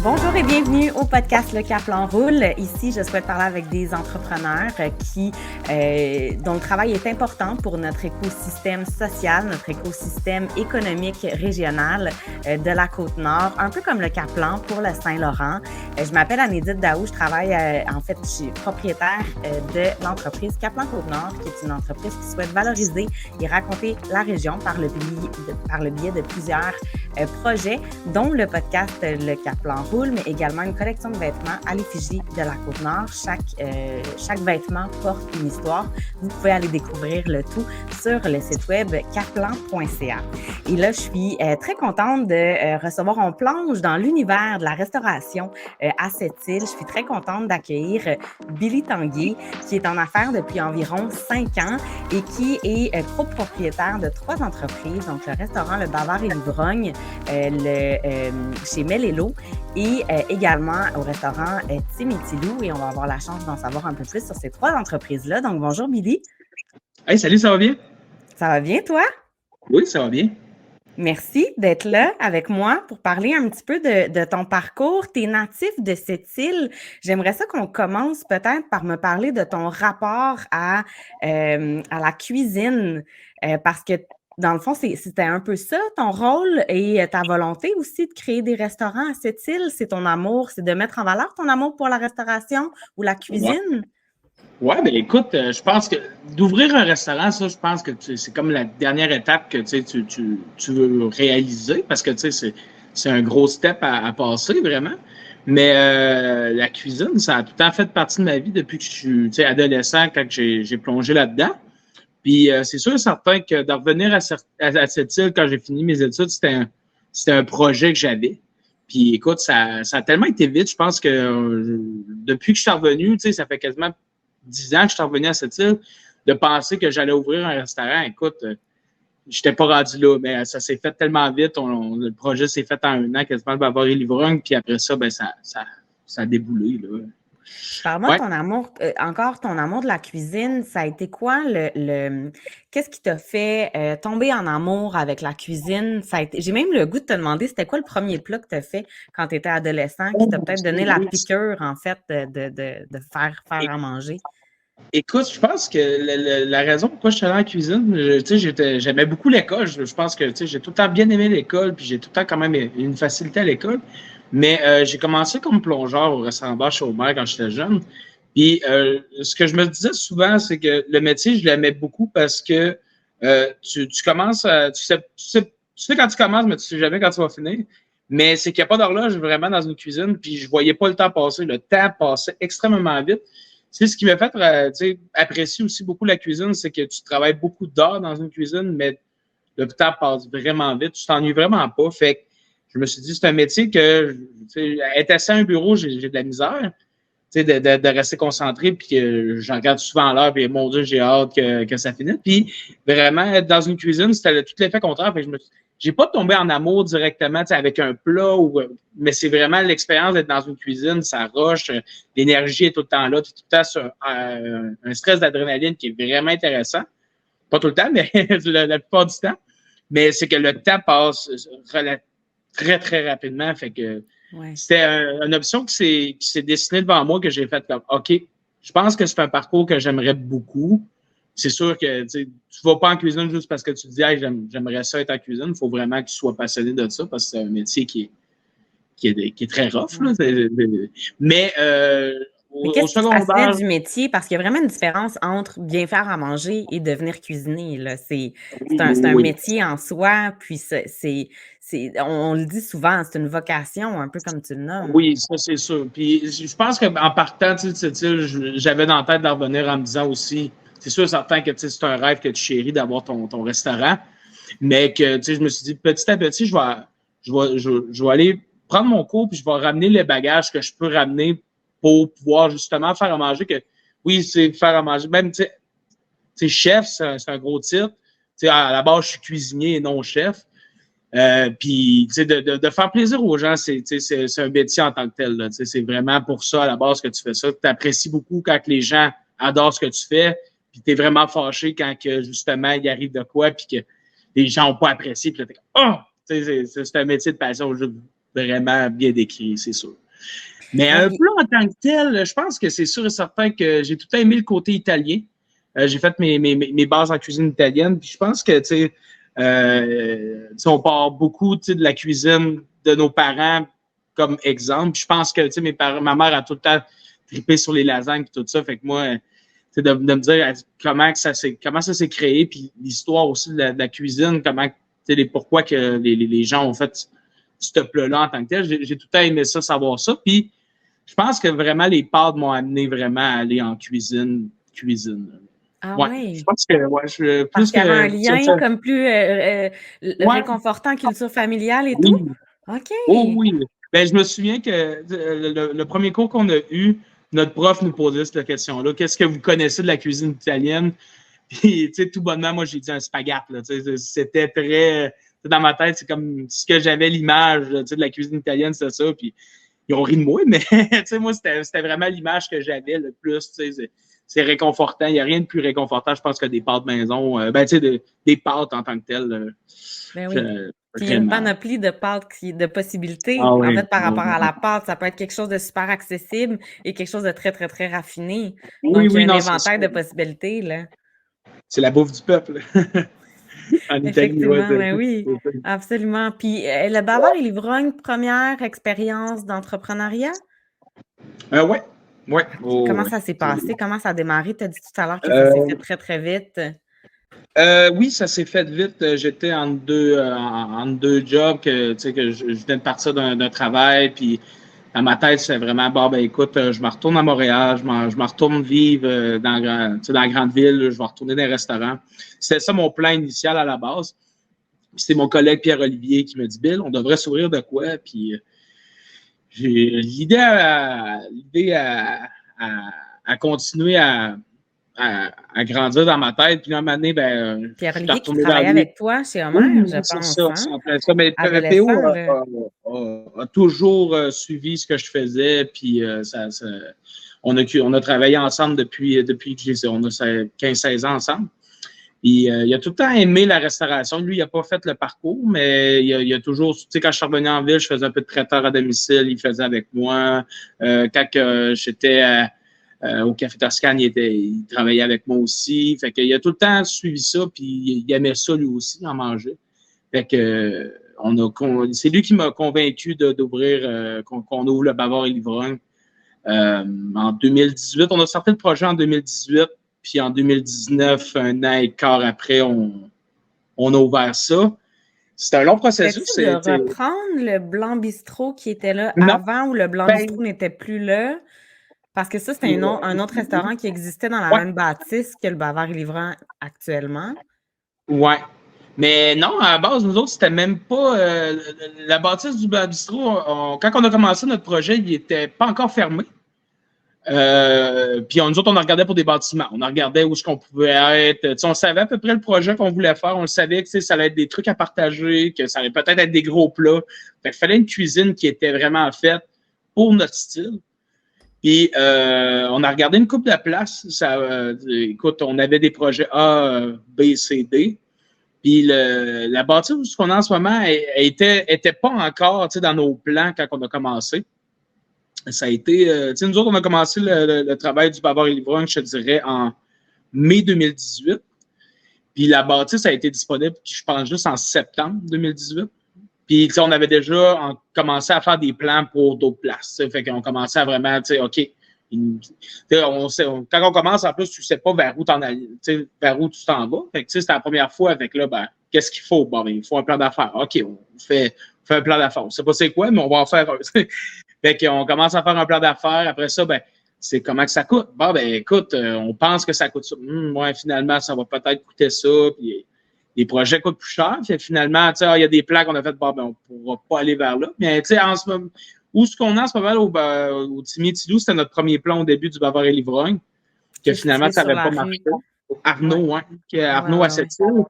Bonjour et bienvenue au podcast Le Cap-Plan Roule. Ici, je souhaite parler avec des entrepreneurs dont le travail est important pour notre écosystème social, notre écosystème économique régional de la Côte-Nord, un peu comme le Cap-Plan pour le Saint-Laurent. Je m'appelle Anédite Daou, je travaille je suis propriétaire de l'entreprise Cap-Plan Côte-Nord, qui est une entreprise qui souhaite valoriser et raconter la région par le biais de plusieurs projets, dont le podcast Le Cap-Plan Roule, mais également une collection de vêtements à l'effigie de la Côte-Nord. Chaque vêtement porte une histoire. Vous pouvez aller découvrir le tout sur le site web caplan.ca. Et là, je suis très contente de recevoir, on plonge dans l'univers de la restauration à Sept-Îles. Je suis très contente d'accueillir Billy Tanguay, qui est en affaires depuis environ 5 ans et qui est copropriétaire de 3 entreprises, donc le restaurant Le Bavard et l'Ivrogne, chez Melello et également au restaurant Timitilou. Et on va avoir la chance d'en savoir un peu plus sur ces 3 entreprises-là. Donc, bonjour Billy. Hey, salut, ça va bien? Ça va bien, toi? Oui, ça va bien. Merci d'être là avec moi pour parler un petit peu de ton parcours. Tu es natif de Sept-Îles. J'aimerais ça qu'on commence peut-être par me parler de ton rapport à la cuisine, parce que dans le fond, c'était un peu ça, ton rôle et ta volonté aussi de créer des restaurants à Sept-Îles. C'est ton amour, c'est de mettre en valeur ton amour pour la restauration ou la cuisine. Ouais, ben écoute, je pense que d'ouvrir un restaurant, ça, je pense que c'est comme la dernière étape que tu veux réaliser parce que c'est un gros step à passer, vraiment. Mais la cuisine, ça a tout le temps fait partie de ma vie depuis que je suis adolescent, quand j'ai plongé là-dedans. Puis c'est sûr et certain que de revenir à cette île quand j'ai fini mes études, c'était un projet que j'avais. Puis écoute, ça a tellement été vite, je pense que depuis que je suis revenu, ça fait quasiment 10 ans que je suis revenu à cette île, de penser que j'allais ouvrir un restaurant. Écoute, j'étais pas rendu là, mais ça s'est fait tellement vite. Le projet s'est fait en 1 an, quasiment le Bavard et l'Ivrogne, puis après ça, ben ça a déboulé, là. Parle-moi de ton amour, encore ton amour de la cuisine. Ça a été quoi qu'est-ce qui t'a fait tomber en amour avec la cuisine? J'ai même le goût de te demander, c'était quoi le premier plat que tu as fait quand tu étais adolescent, qui t'a peut-être donné la piqûre, en fait, de faire à manger? Écoute, je pense que la raison pourquoi je suis allé en cuisine, j'aimais beaucoup l'école. Je pense que j'ai tout le temps bien aimé l'école, puis j'ai tout le temps quand même une facilité à l'école. Mais j'ai commencé comme plongeur au restaurant bar chez Aubert quand j'étais jeune. Puis ce que je me disais souvent, c'est que le métier, je l'aimais beaucoup parce que tu commences tu sais quand tu commences, mais tu sais jamais quand tu vas finir. Mais c'est qu'il n'y a pas d'horloge vraiment dans une cuisine, puis je voyais pas le temps passer. Le temps passait extrêmement vite. C'est ce qui m'a fait apprécier aussi beaucoup la cuisine, c'est que tu travailles beaucoup d'heures dans une cuisine, mais le temps passe vraiment vite. Tu t'ennuies vraiment pas. Fait que je me suis dit, c'est un métier que, être assis à un bureau, j'ai de la misère, de rester concentré, puis que j'en regarde souvent l'heure, puis mon Dieu, j'ai hâte que ça finisse. Puis vraiment, être dans une cuisine, c'était tout l'effet contraire. Fait que j'ai pas tombé en amour directement avec un plat, mais c'est vraiment l'expérience d'être dans une cuisine, ça roche, l'énergie est tout le temps là, tu es tout le temps sur un stress d'adrénaline qui est vraiment intéressant. Pas tout le temps, mais la plupart du temps. Mais c'est que le temps passe très, très rapidement. Fait que c'était une option qui s'est dessinée devant moi, que j'ai fait comme, OK, je pense que c'est un parcours que j'aimerais beaucoup. C'est sûr que tu vas pas en cuisine juste parce que tu te dis, hey, j'aimerais ça être en cuisine. Il faut vraiment que tu sois passionné de ça parce que c'est un métier qui est très rough. Là. Mais qu'est-ce qui te fascinait du métier? Parce qu'il y a vraiment une différence entre bien faire à manger et devenir cuisinier. Là. C'est un métier en soi, puis on le dit souvent, c'est une vocation, un peu comme tu le nommes. Oui, ça c'est sûr. Puis je pense qu'en partant de cette île, j'avais dans la tête de revenir en me disant aussi, c'est sûr certain que c'est un rêve que tu chéris d'avoir ton restaurant, mais que je me suis dit petit à petit, je vais aller prendre mon cours puis je vais ramener les bagages que je peux ramener pour pouvoir justement faire à manger. Que oui, c'est faire à manger. Même chef, c'est un gros titre. À la base, je suis cuisinier et non chef. Puis de faire plaisir aux gens, c'est un métier en tant que tel. C'est vraiment pour ça à la base que tu fais ça. Tu apprécies beaucoup quand les gens adorent ce que tu fais. puis t'es vraiment fâché quand que, justement, il arrive de quoi, puis que les gens n'ont pas apprécié, puis là, t'es comme, oh! C'est un métier de passion vraiment bien décrit, c'est sûr. Mais Ouais, un puis, plat en tant que tel, je pense que c'est sûr et certain que j'ai tout le temps aimé le côté italien. J'ai fait mes bases en cuisine italienne, puis je pense que, on part beaucoup, de la cuisine de nos parents comme exemple. Puis je pense que, ma mère a tout le temps trippé sur les lasagnes et tout ça. Fait que moi, de me dire comment ça s'est créé, puis l'histoire aussi de la cuisine, pourquoi que les gens ont fait ce plat-là en tant que tel. J'ai tout le temps aimé ça, savoir ça. Puis je pense que vraiment les pâtes m'ont amené vraiment à aller en cuisine. ah Ouais, je ouais, pense que parce plus qu'il y avait un que lien comme plus ouais, réconfortant, culture familiale et tout? oui. OK. Oh oui. Ben, je me souviens que le premier cours qu'on a eu, notre prof nous posait cette question-là. Qu'est-ce que vous connaissez de la cuisine italienne? Puis, tout bonnement, moi, j'ai dit un spaghette. Là, c'était très. Dans ma tête, c'est comme ce que j'avais l'image de la cuisine italienne, c'est ça. Puis, ils ont ri de moi, mais moi, c'était vraiment l'image que j'avais le plus. C'est réconfortant. Il n'y a rien de plus réconfortant, je pense, que des pâtes maison. Des pâtes en tant que telles. Ben oui. Puis il y a une Vraiment. panoplie de pâtes, de possibilités. Ah En oui. fait, par rapport à la pâte, ça peut être quelque chose de super accessible et quelque chose de très, très, très raffiné. Oui, Donc, il y a oui, un non, c'est éventail sûr. de possibilités, là. C'est la bouffe du peuple. En Italie, ouais. Effectivement, ben oui, absolument. Puis, le Bavard et l'Ivrogne, première expérience d'entrepreneuriat? Ouais. Ouais. Oh, Comment ouais. ça s'est passé? Comment ça a démarré? Tu as dit tout à l'heure que ça s'est fait Euh, très, très vite. oui, ça s'est fait vite. J'étais entre deux jobs que je venais de partir d'un travail. Puis, dans ma tête, c'est vraiment, bon, ben écoute, je me retourne à Montréal, je me retourne vivre dans la grande ville, je vais retourner dans les restaurants. C'était ça mon plan initial à la base. Puis c'est mon collègue Pierre-Olivier qui me dit, Bill, on devrait s'ouvrir de quoi? Puis j'ai l'idée à continuer à grandir dans ma tête. Puis là, un moment donné, je suis Pierre-Olivier qui retourné vers travaillait lui. avec toi chez Oui, Homer, je oui, c'est pense, ça, hein? c'est en plein ça. Mais PO Adolescent, là. a toujours suivi ce que je faisais, puis on a travaillé ensemble depuis que on a 15-16 ans ensemble. Puis il a tout le temps aimé la restauration. Lui, il n'a pas fait le parcours, mais il a toujours, quand je suis revenu en ville, je faisais un peu de traiteur à domicile, il faisait avec moi. Quand j'étais au Café Toscane, il travaillait avec moi aussi. Fait qu'il a tout le temps suivi ça, puis il aimait ça lui aussi, en manger. Fait que c'est lui qui m'a convaincu d'ouvrir, qu'on ouvre le Bavard et l'Ivrogne. En 2018, on a sorti le projet en 2018, puis en 2019, un an et quart après, on a ouvert ça. C'était un long processus. Essaies-tu de reprendre le Blanc Bistrot qui était là Non, avant ou le Blanc ben, Bistrot n'était plus là? Parce que ça, c'était puis, un autre restaurant qui existait dans la ouais, même bâtisse que le Bavard et Livrant actuellement. ouais. Mais non, à la base, nous autres, c'était même pas la bâtisse du bistrot. Quand on a commencé notre projet, il était pas encore fermé. Puis nous autres, on regardait pour des bâtiments. On regardait où est-ce qu'on pouvait être. On savait à peu près le projet qu'on voulait faire. On le savait que ça allait être des trucs à partager, que ça allait peut-être être des gros plats. Fait qu'il fallait une cuisine qui était vraiment faite pour notre style. Puis on a regardé une coupe de place. Écoute, on avait des projets A, B, C, D. Puis la bâtisse qu'on a en ce moment, elle était pas encore dans nos plans quand on a commencé. Ça a été, nous autres, on a commencé le travail du Bavard et l'Ivrogne, je te dirais, en mai 2018. Puis la bâtisse a été disponible, je pense, juste en septembre 2018. Puis, on avait déjà commencé à faire des plans pour d'autres places. Fait qu'on commençait à vraiment, OK, quand on commence, en plus, tu ne sais pas vers où vers où tu t'en vas. Fait que, c'était la première fois avec là, qu'est-ce qu'il faut? Bon, il faut un plan d'affaires. OK, on fait un plan d'affaires. On ne sait pas c'est quoi, mais on va en faire un. Fait qu'on commence à faire un plan d'affaires. Après ça, c'est comment que ça coûte. Bon, écoute, on pense que ça coûte ça. Ouais, finalement, ça va peut-être coûter ça. Puis les projets coûtent plus cher. Puis finalement, il y a des plans qu'on a fait, on ne pourra pas aller vers là. Mais en ce moment, où ce qu'on a en ce moment au Timmy Tidou, c'était notre premier plan au début du Bavard et l'Ivrogne, que finalement, ça n'avait pas marché. Arnaud, Arnaud à Sept-Îles.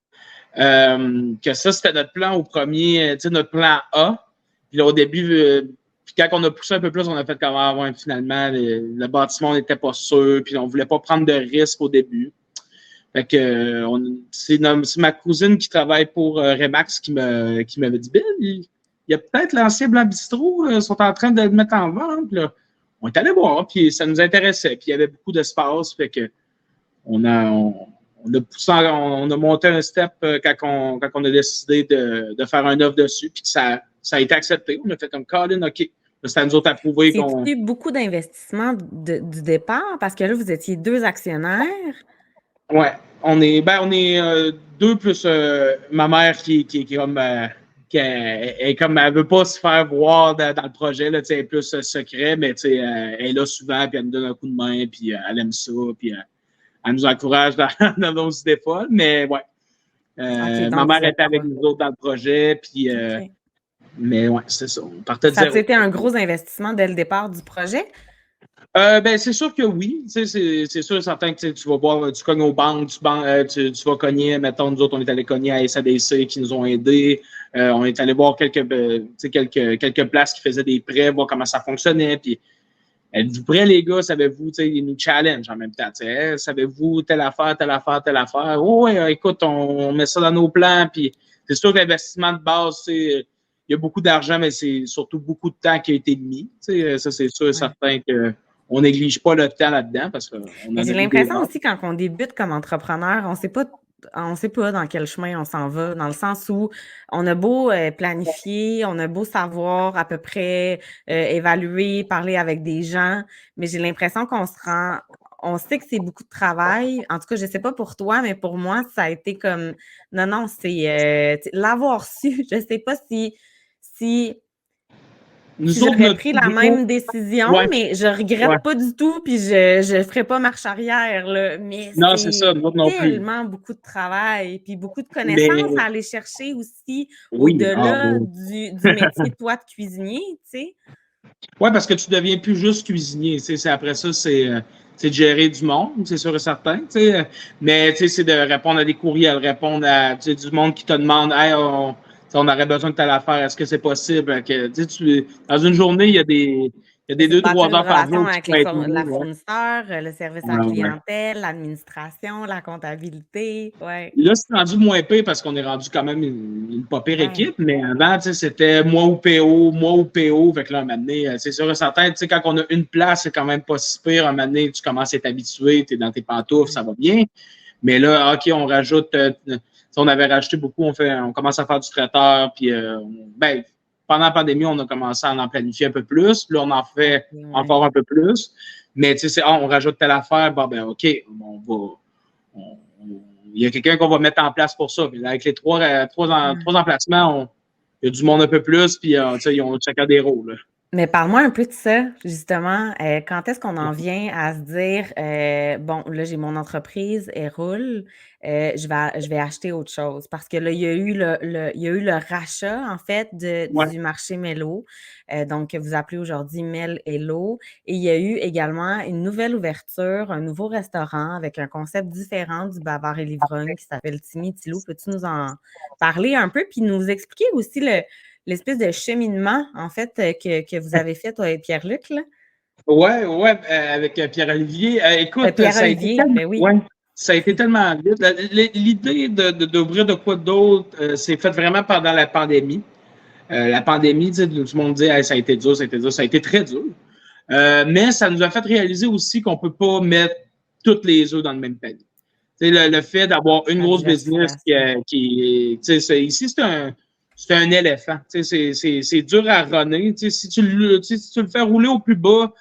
Que ça, c'était notre plan au premier, notre plan A. Puis là, au début, puis quand on a poussé un peu plus, on a fait comment finalement, le bâtiment, on n'était pas sûr, puis on ne voulait pas prendre de risques au début. Fait que c'est ma cousine qui travaille pour Remax qui m'avait dit Bill, il y a peut-être l'ancien Blanc Bistrot, ils sont en train de le mettre en vente. Là. On est allé voir, puis ça nous intéressait. Puis il y avait beaucoup d'espace, fait que on a monté un step quand on a décidé de faire un offre dessus, puis ça a été accepté. On a fait comme Colin, OK. C'est à nous autres à prouver qu'on. C'est beaucoup d'investissement du départ parce que là, vous étiez 2 actionnaires. Ouais, on est deux plus ma mère qui est comme elle veut pas se faire voir dans le projet là, elle est plus secret, mais elle est là souvent puis elle nous donne un coup de main puis elle aime ça puis elle nous encourage dans nos idées folles, mais ouais. Okay, ma mère était avec nous autres dans le projet puis mais ouais, c'est ça. On partait de zéro. Ça a été un gros investissement dès le départ du projet? Ben, c'est sûr que oui. C'est sûr et certain que tu vas voir, tu cognes aux banques, tu vas cogner, mettons, nous autres, on est allé cogner à SADC qui nous ont aidés. On est allé voir quelques places qui faisaient des prêts, voir comment ça fonctionnait. Puis, du prêt, les gars, savez-vous, ils nous challenge en même temps. Savez-vous telle affaire, telle affaire, telle affaire? Oh, ouais, écoute, on met ça dans nos plans. Puis, c'est sûr que l'investissement de base, il y a beaucoup d'argent, mais c'est surtout beaucoup de temps qui a été mis. Ça, c'est sûr et certain que on néglige pas le temps là-dedans parce que j'ai l'impression aussi quand on débute comme entrepreneur, on sait pas dans quel chemin on s'en va, dans le sens où on a beau planifier, on a beau savoir à peu près évaluer, parler avec des gens, mais j'ai l'impression on sait que c'est beaucoup de travail. En tout cas, je sais pas pour toi, mais pour moi, ça a été comme non, c'est l'avoir su. Je sais pas si j'aurais pris la même décision, mais je regrette pas du tout, puis je ferai pas marche arrière, là. Mais non, c'est ça, nous non tellement beaucoup de travail, puis beaucoup de connaissances à aller chercher aussi au-delà du métier, toi, de cuisinier, tu sais. Oui, parce que tu deviens plus juste cuisinier. Après ça, c'est de gérer du monde, c'est sûr et certain. Mais c'est de répondre à des courriels, répondre à du monde qui te demande hey, on aurait besoin de telle affaire, est-ce que c'est possible? Dans une journée, il y a des 2-3 heures par jour. Avec la fournisseur, le service à la clientèle, l'administration, la comptabilité. Ouais. Là, c'est rendu moins pire parce qu'on est rendu quand même une pas pire équipe, mais avant, c'était moi ou PO. Fait que là, un moment donné, c'est sûr et certain, quand on a une place, c'est quand même pas si pire. Un moment donné, tu commences à t'habituer, tu es dans tes pantoufles, ça va bien. Mais là, OK, on rajoute. On avait rajouté beaucoup, on commence à faire du traiteur, puis pendant la pandémie, on a commencé à en planifier un peu plus. Là, on en fait encore un peu plus. Mais tu sais, on rajoute telle affaire, OK, il y a quelqu'un qu'on va mettre en place pour ça. Puis là, avec les trois emplacements, il y a du monde un peu plus, puis ils ont chacun des rôles. Là. Mais parle-moi un peu de ça, justement. Quand est-ce qu'on en vient à se dire, bon, là, j'ai mon entreprise, elle roule, je vais acheter autre chose? Parce que là, il y a eu le rachat, en fait, du marché Mello, donc que vous appelez aujourd'hui Mel Hello. Et il y a eu également une nouvelle ouverture, un nouveau restaurant avec un concept différent du Bavard et l'Ivrogne qui s'appelle Timmy Tilou. Peux-tu nous en parler un peu, puis nous expliquer aussi l'espèce de cheminement, en fait, que vous avez fait, toi et Pierre-Luc, là? Oui, avec Pierre-Olivier. Écoute, ça a été tellement vite. L'idée d'ouvrir de quoi d'autre s'est faite vraiment pendant la pandémie. La pandémie, tout le monde dit hey, ça a été dur, ça a été très dur. Mais ça nous a fait réaliser aussi qu'on ne peut pas mettre toutes les œufs dans le même panier. Le fait d'avoir une grosse business qui ici, c'est un éléphant. C'est dur à runner. Si tu le fais rouler au plus bas,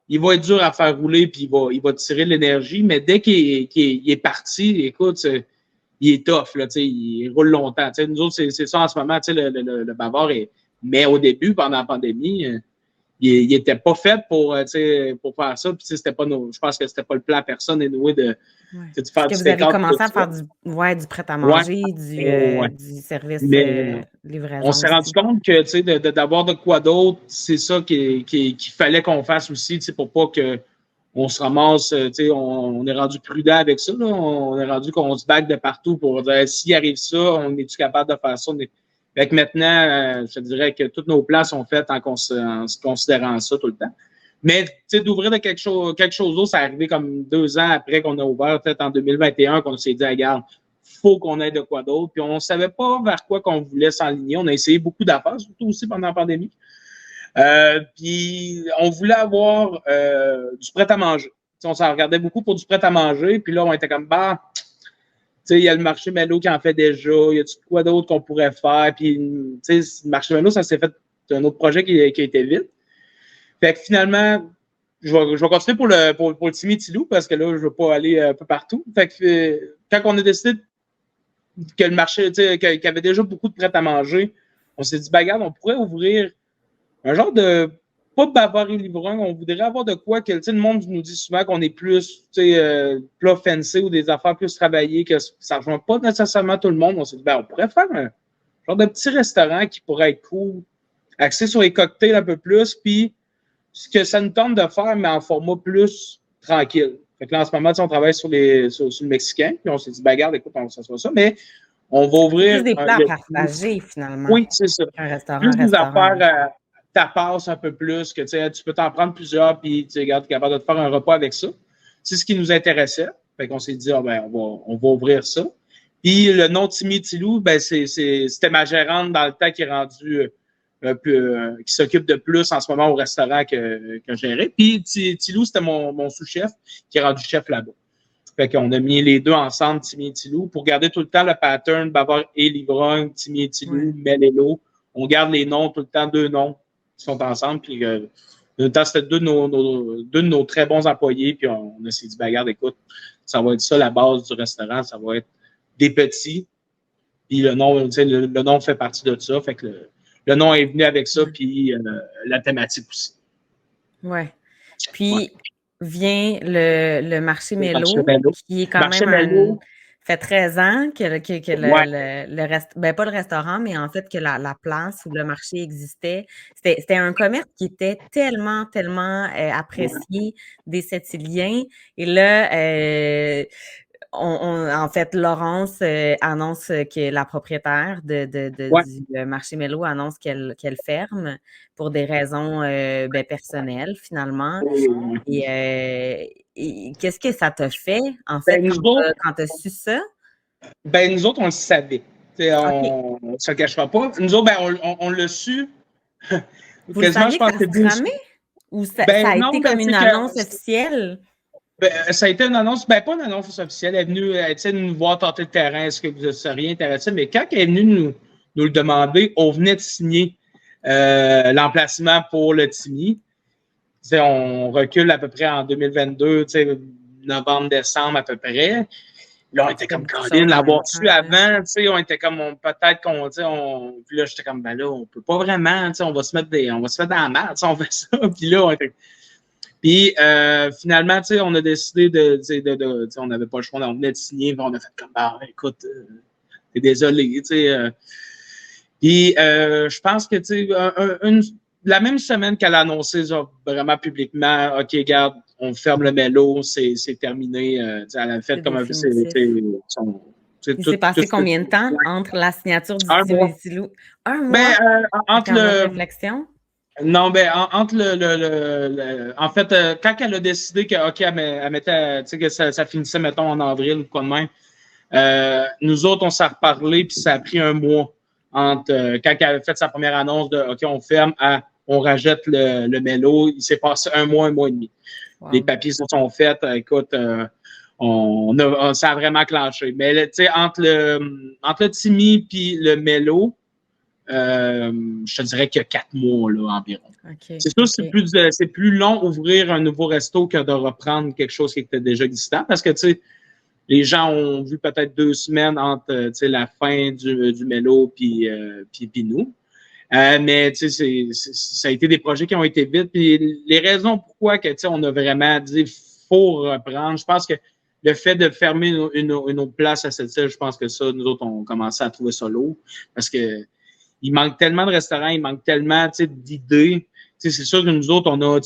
il va être dur à faire rouler puis il va tirer de l'énergie. Mais dès qu'il est parti, écoute, il est tough. Là, il roule longtemps. Nous autres, c'est ça en ce moment. Le Bavard mais au début, pendant la pandémie, il n'était pas fait pour faire ça. Puis, c'était pas je pense que c'était pas le plan à personne et nous de faire du que vous avez commencé à faire du prêt-à-manger, du service livraison. On s'est rendu compte que d'avoir de quoi d'autre, c'est ça qu'il fallait qu'on fasse aussi pour pas qu'on se ramasse. On est rendu prudent avec ça. Là. On est rendu qu'on se bague de partout pour dire s'il arrive ça, on est-tu capable de faire ça? Fait que maintenant, je te dirais que toutes nos plans sont faites en considérant ça tout le temps. Mais, tu sais, d'ouvrir de quelque chose d'autre, ça arrivé comme 2 ans après qu'on a ouvert, peut-être en 2021, qu'on s'est dit, regarde, faut qu'on ait de quoi d'autre. Puis on savait pas vers quoi qu'on voulait s'enligner. On a essayé beaucoup d'affaires, surtout aussi pendant la pandémie. Puis on voulait avoir du prêt-à-manger. T'sais, on s'en regardait beaucoup pour du prêt-à-manger. Puis là, on était comme, bah, tu sais, il y a le marché Mello qui en fait déjà. Il y a quoi d'autre qu'on pourrait faire? Puis, tu sais, le marché Mello, ça s'est fait un autre projet qui a été vite. Fait que finalement, je vais continuer pour le Timmy Tilou parce que là, je veux pas aller un peu partout. Fait que quand on a décidé que le marché, tu sais, qu'il y avait déjà beaucoup de prêt-à-manger, on s'est dit, regarde, on pourrait ouvrir un genre de, pas de bavard et livron, on voudrait avoir de quoi que, tu sais, le monde nous dit souvent qu'on est plus, tu sais, plat fancy ou des affaires plus travaillées, que ça ne rejoint pas nécessairement tout le monde. On s'est dit, on pourrait faire un genre de petit restaurant qui pourrait être cool, axé sur les cocktails un peu plus, puis ce que ça nous tente de faire, mais en format plus tranquille. Fait que là, en ce moment, on travaille sur le mexicain, puis on s'est dit, regarde, écoute, ça soit ça, mais on va ouvrir. Plus des plats partagés, finalement. Oui, c'est ça. Un restaurant. Plus des affaires tapas un peu plus, que tu peux t'en prendre plusieurs, puis tu es capable de te faire un repas avec ça. C'est ce qui nous intéressait. Fait qu'on s'est dit, on va ouvrir ça. Puis le nom Timmy Tilou, c'était ma gérante dans le temps qui est rendue qui s'occupe de plus en ce moment au restaurant que gérait. Puis Tilou, c'était mon sous-chef qui est rendu chef là-bas. Fait qu'on a mis les deux ensemble, Timmy et Tilou, pour garder tout le temps le pattern bavard et l'ivrogne, Timmy et Tilou, Melello. On garde les noms, tout le temps deux noms qui sont ensemble. Puis c'était deux de nos très bons employés. Puis on s'est dit, regarde, écoute, ça va être ça la base du restaurant, ça va être des petits. Puis le nom fait partie de ça. Fait que le nom est venu avec ça, puis la thématique aussi. Ouais. Puis vient le marché Mello, qui est quand même fait 13 ans que le reste, pas le restaurant, mais en fait que la place où le marché existait, c'était un commerce qui était tellement apprécié des Sept-Îliens. Et là, en fait, Laurence annonce que la propriétaire du marché Mello annonce qu'elle ferme pour des raisons personnelles, finalement. Et qu'est-ce que ça t'a fait, en fait, quand tu as su ça? Nous autres, on le savait. On ne se le cachera pas. Nous autres, on l'a su. Vous le saviez que ça se tramait? Ou ça a été comme une annonce officielle? Ça a été une annonce, pas une annonce officielle. Elle est venue nous voir tenter le terrain. Est-ce que vous seriez intéressé? Mais quand elle est venue nous le demander, on venait de signer l'emplacement pour le Timmy. On recule à peu près en 2022, novembre, décembre à peu près. Là, on était comme Colin, l'avoir su avant, on était comme peut-être qu'on, puis là, j'étais comme là, on peut pas vraiment, on va se mettre dans la merde, on fait ça. Puis là, on était. Puis finalement, on a décidé on n'avait pas le choix, on venait de signer, on a fait comme écoute, t'es désolé, Puis je pense que la même semaine qu'elle a annoncé vraiment publiquement, OK, regarde, on ferme le Mello, c'est terminé. Elle a fait comme un peu. Il s'est passé combien de temps entre la signature du Tilou? Un mois? Entre réflexion? Non, entre en fait, quand elle a décidé que, OK, elle mettait, que ça finissait, mettons, en avril ou quoi de même, nous autres, on s'est reparlé, puis ça a pris un mois entre quand elle a fait sa première annonce de OK, on ferme à on rajette le Mello. Il s'est passé un mois et demi. Wow. Les papiers se sont faits. Écoute, ça a vraiment clenché. Mais entre le Timmy puis le Mello, je te dirais qu'il y a 4 mois là, environ. Okay, c'est sûr que c'est plus long ouvrir un nouveau resto que de reprendre quelque chose qui était déjà existant parce que les gens ont vu peut-être 2 semaines entre la fin du Mello puis nous. Mais ça a été des projets qui ont été vite. Puis les raisons pourquoi que on a vraiment dit faut reprendre, je pense que le fait de fermer une autre place à cette île, je pense que ça, nous autres, on commençait à trouver ça lourd parce que il manque tellement de restaurants, il manque tellement d'idées. C'est sûr que nous autres, on a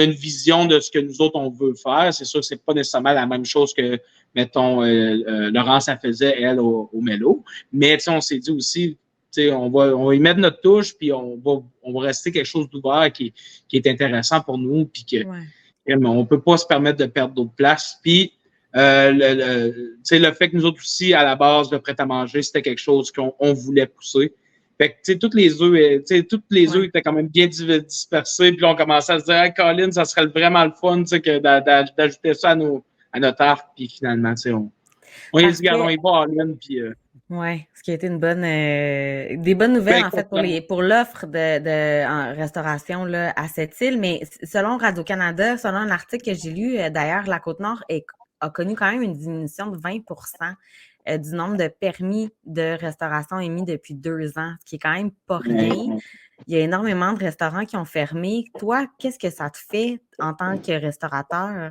une vision de ce que nous autres, on veut faire. C'est sûr que c'est pas nécessairement la même chose que, mettons, Laurence, elle faisait, elle, au Mello. Mais on s'est dit aussi, on va y mettre notre touche, puis on va rester quelque chose d'ouvert qui est intéressant pour nous, puis on ne peut pas se permettre de perdre d'autres places. Puis, le fait que nous autres aussi, à la base, le prêt-à-manger, c'était quelque chose qu'on voulait pousser. Fait que, toutes les œufs étaient quand même bien dispersés, puis là, on commençait à se dire, hey, Colin, ça serait vraiment le fun, d'ajouter ça à notre arc, puis finalement, on y dit, on y va en ligne, puis... Oui, ce qui a été des bonnes nouvelles, en fait, pour l'offre en restauration là, à cette île. Mais selon Radio-Canada, selon un article que j'ai lu, d'ailleurs, la Côte-Nord a connu quand même une diminution de 20 du nombre de permis de restauration émis depuis 2 ans, ce qui est quand même pas rien. Il y a énormément de restaurants qui ont fermé. Toi, qu'est-ce que ça te fait en tant que restaurateur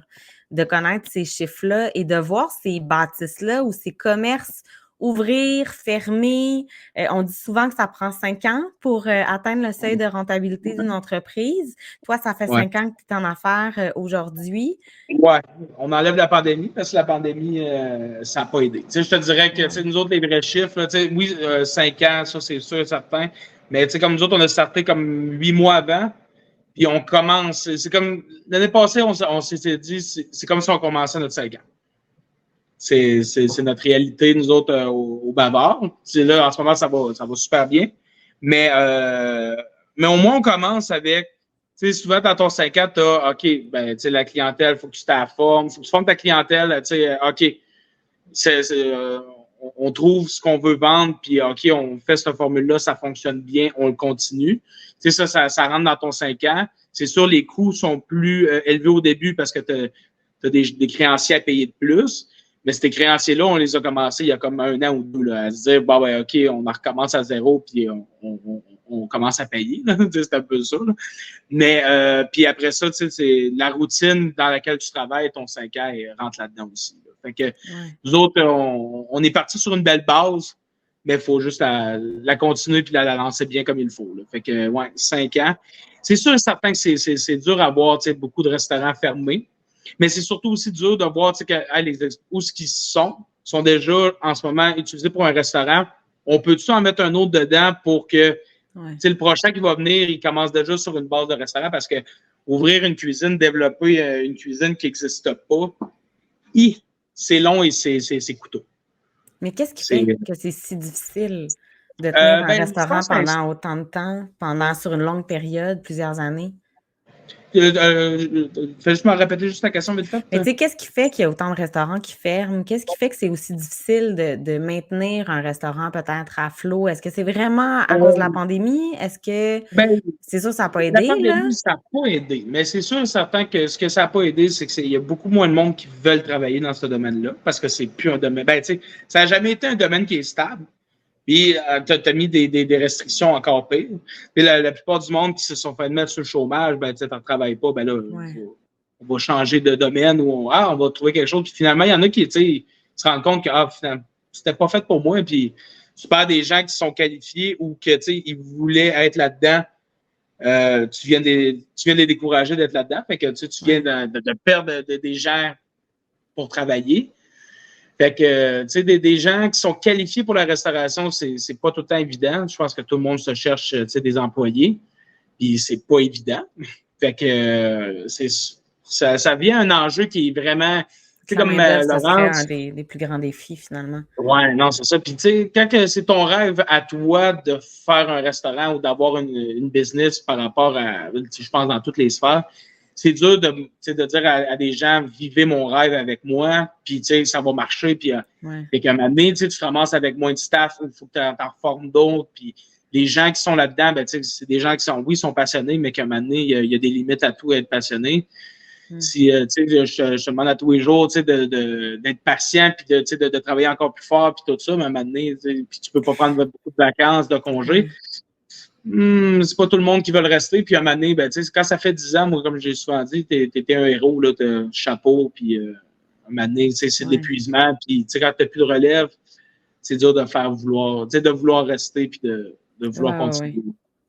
de connaître ces chiffres-là et de voir ces bâtisses-là ou ces commerces ouvrir, fermer? On dit souvent que ça prend 5 ans pour atteindre le seuil de rentabilité d'une entreprise. Toi, ça fait 5 ans que tu es en affaires aujourd'hui. Oui, on enlève la pandémie parce que la pandémie, ça n'a pas aidé. Je te dirais que nous autres, les vrais chiffres, là, oui, 5 ans, ça c'est sûr et certain, mais comme nous autres, on a starté comme 8 mois avant, puis on commence, c'est comme, l'année passée, on s'était dit, c'est comme si on commençait notre 5 ans. C'est notre réalité, nous autres, au Bavard. Là, en ce moment, ça va super bien. Mais au moins, on commence avec, souvent, dans ton 5 ans, tu as, OK, la clientèle, il faut que tu t'afformes, il faut que tu formes ta clientèle, OK, on trouve ce qu'on veut vendre, puis OK, on fait cette formule-là, ça fonctionne bien, on le continue. Ça rentre dans ton 5 ans. C'est sûr, les coûts sont plus élevés au début parce que tu as des créanciers à payer de plus. Mais ces créanciers-là, on les a commencés il y a comme 1 an ou 2 là, à se dire, OK, on recommence à zéro, puis on commence à payer. C'est un peu ça. Là. Mais puis après ça, c'est la routine dans laquelle tu travailles, ton 5 ans, rentre là-dedans aussi. Là. Fait que nous autres, on est parti sur une belle base, mais il faut juste la continuer puis la lancer bien comme il faut. Là. Fait que, 5 ans. C'est sûr et certain que c'est dur à voir beaucoup de restaurants fermés. Mais c'est surtout aussi dur de voir où ce qu'ils sont déjà en ce moment utilisés pour un restaurant. On peut-tu en mettre un autre dedans pour que le prochain qui va venir, il commence déjà sur une base de restaurant parce que ouvrir une cuisine, développer une cuisine qui n'existe pas, c'est long et c'est coûteux. Mais qu'est-ce qui fait que c'est si difficile de tenir un restaurant pendant autant de temps, sur une longue période, plusieurs années? Fais juste me répéter juste la question vite fait. Mais tu sais, qu'est-ce qui fait qu'il y a autant de restaurants qui ferment? Qu'est-ce qui fait que c'est aussi difficile de maintenir un restaurant peut-être à flot? Est-ce que c'est vraiment à cause de la pandémie? Est-ce que c'est sûr que ça n'a pas aidé? La pandémie, ça n'a pas aidé. Mais c'est sûr et certain que ce que ça n'a pas aidé, c'est qu'il y a beaucoup moins de monde qui veulent travailler dans ce domaine-là parce que c'est plus un domaine. Ça n'a jamais été un domaine qui est stable. Puis, tu as mis des restrictions encore pires. Puis, la plupart du monde qui se sont fait mettre sur le chômage, tu n'en travailles pas, là, on va changer de domaine ou on va trouver quelque chose. Puis, finalement, il y en a qui, se rendent compte que, finalement, c'était pas fait pour moi. Puis, tu perds des gens qui sont qualifiés ou que, ils voulaient être là-dedans. Tu viens de les décourager d'être là-dedans. Fait que, tu viens de perdre des gens pour travailler. Fait que, des gens qui sont qualifiés pour la restauration, c'est pas tout le temps évident. Je pense que tout le monde se cherche, des employés. Puis c'est pas évident. Fait que, ça vient un enjeu qui est vraiment, comme Laurence. C'est un des plus grands défis, finalement. Ouais, non, c'est ça. Puis, quand c'est ton rêve à toi de faire un restaurant ou d'avoir une business par rapport à, je pense, dans toutes les sphères, c'est dur de dire à des gens, vivez mon rêve avec moi, puis ça va marcher. Puis qu'à un moment donné, tu te ramasses avec moins de staff, il faut que tu en formes d'autres. Puis les gens qui sont là-dedans, c'est des gens qui sont passionnés, mais qu'à un moment donné, il y a des limites à tout être passionné. Si je demande à tous les jours d'être patient, puis de travailler encore plus fort, puis tout ça, mais à un moment donné, puis tu peux pas prendre beaucoup de vacances, de congés. C'est pas tout le monde qui veut le rester. Puis à un moment donné, quand ça fait 10 ans, moi, comme j'ai souvent dit, t'étais un héros, là, t'as un chapeau, puis à un moment donné, c'est de l'épuisement. Puis quand t'as plus de relève, c'est dur de vouloir rester, puis de vouloir continuer.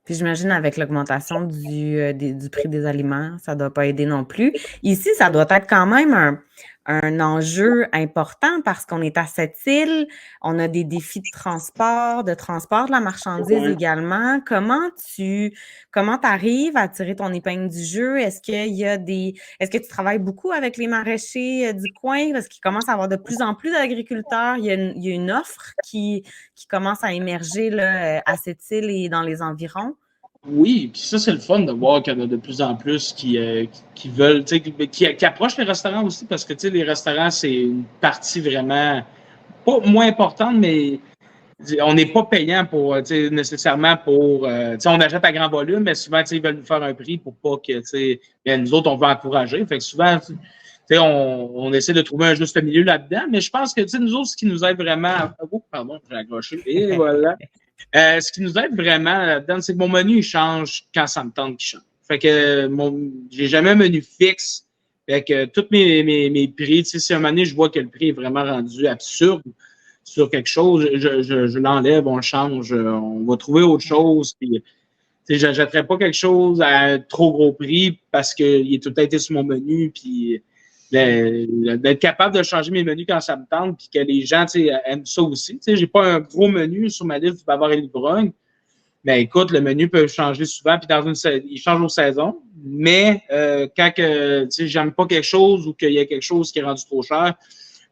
Puis j'imagine avec l'augmentation du prix des aliments, ça ne doit pas aider non plus. Ici, ça doit être quand même un enjeu important parce qu'on est à cette île, on a des défis de transport de la marchandise Ouais. également. Comment t'arrives à tirer ton épingle du jeu? Est-ce que tu travailles beaucoup avec les maraîchers du coin? Parce qu'il commence à y avoir de plus en plus d'agriculteurs. Il y a une offre qui commence à émerger là, à cette île et dans les environs. Oui, puis ça, c'est le fun de voir qu'il y en a de plus en plus qui veulent, tu sais, qui approchent les restaurants aussi, parce que, tu sais, les restaurants, c'est une partie vraiment, pas moins importante, mais on n'est pas payant pour, tu sais, nécessairement pour, tu sais, on achète à grand volume, mais souvent, tu sais, ils veulent nous faire un prix pour pas que, tu sais, bien, nous autres, on veut encourager. Fait que souvent, tu sais, on essaie de trouver un juste milieu là-dedans, mais je pense que, tu sais, nous autres, ce qui nous aide vraiment, oh, pardon, j'ai accroché, et voilà. Ce qui nous aide vraiment là-dedans, c'est que mon menu, il change quand ça me tente qu'il change. Fait que j'ai jamais un menu fixe. Fait que tous mes prix, tu sais, si à un moment donné, je vois que le prix est vraiment rendu absurde sur quelque chose, je l'enlève, on le change, on va trouver autre chose. Puis, tu sais, j'achèterais pas quelque chose à un trop gros prix parce qu'il est tout le temps été sur mon menu. Puis, d'être capable de changer mes menus quand ça me tente, puis que les gens aiment ça aussi. Tu sais, j'ai pas un gros menu sur ma liste du bavard et l'ivrogne, mais écoute, le menu peut changer souvent, puis il change aux saisons. Mais quand que, tu sais, j'aime pas quelque chose ou qu'il y a quelque chose qui est rendu trop cher,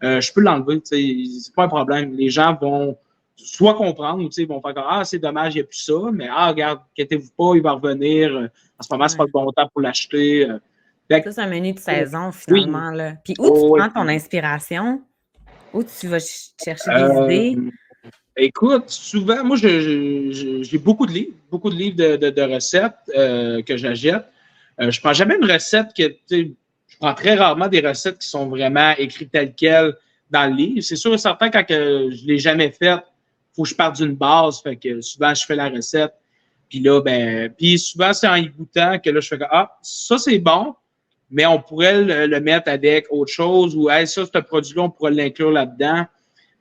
je peux l'enlever. Tu sais, c'est pas un problème. Les gens vont soit comprendre ou ils vont faire comme ah, c'est dommage, il n'y a plus ça, mais ah, regarde, inquiétez-vous pas, il va revenir. En ce moment, c'est pas le bon temps pour l'acheter. Ça, c'est un menu de saison, Oui. finalement, là. Puis où tu Oh, prends oui. ton inspiration? Où tu vas chercher des Euh, idées? Écoute, souvent, moi, j'ai beaucoup de livres de recettes que j'achète. Je prends jamais une recette que, tu sais, je prends très rarement des recettes qui sont vraiment écrites telles quelles dans le livre. C'est sûr et certain, quand que je l'ai jamais faite, faut que je parte d'une base. Fait que souvent, je fais la recette. Puis là, puis souvent, c'est en y goûtant que là, je fais que, ah, ça, c'est bon, mais on pourrait le mettre avec autre chose ou, hey, ça, ce produit-là, on pourrait l'inclure là-dedans.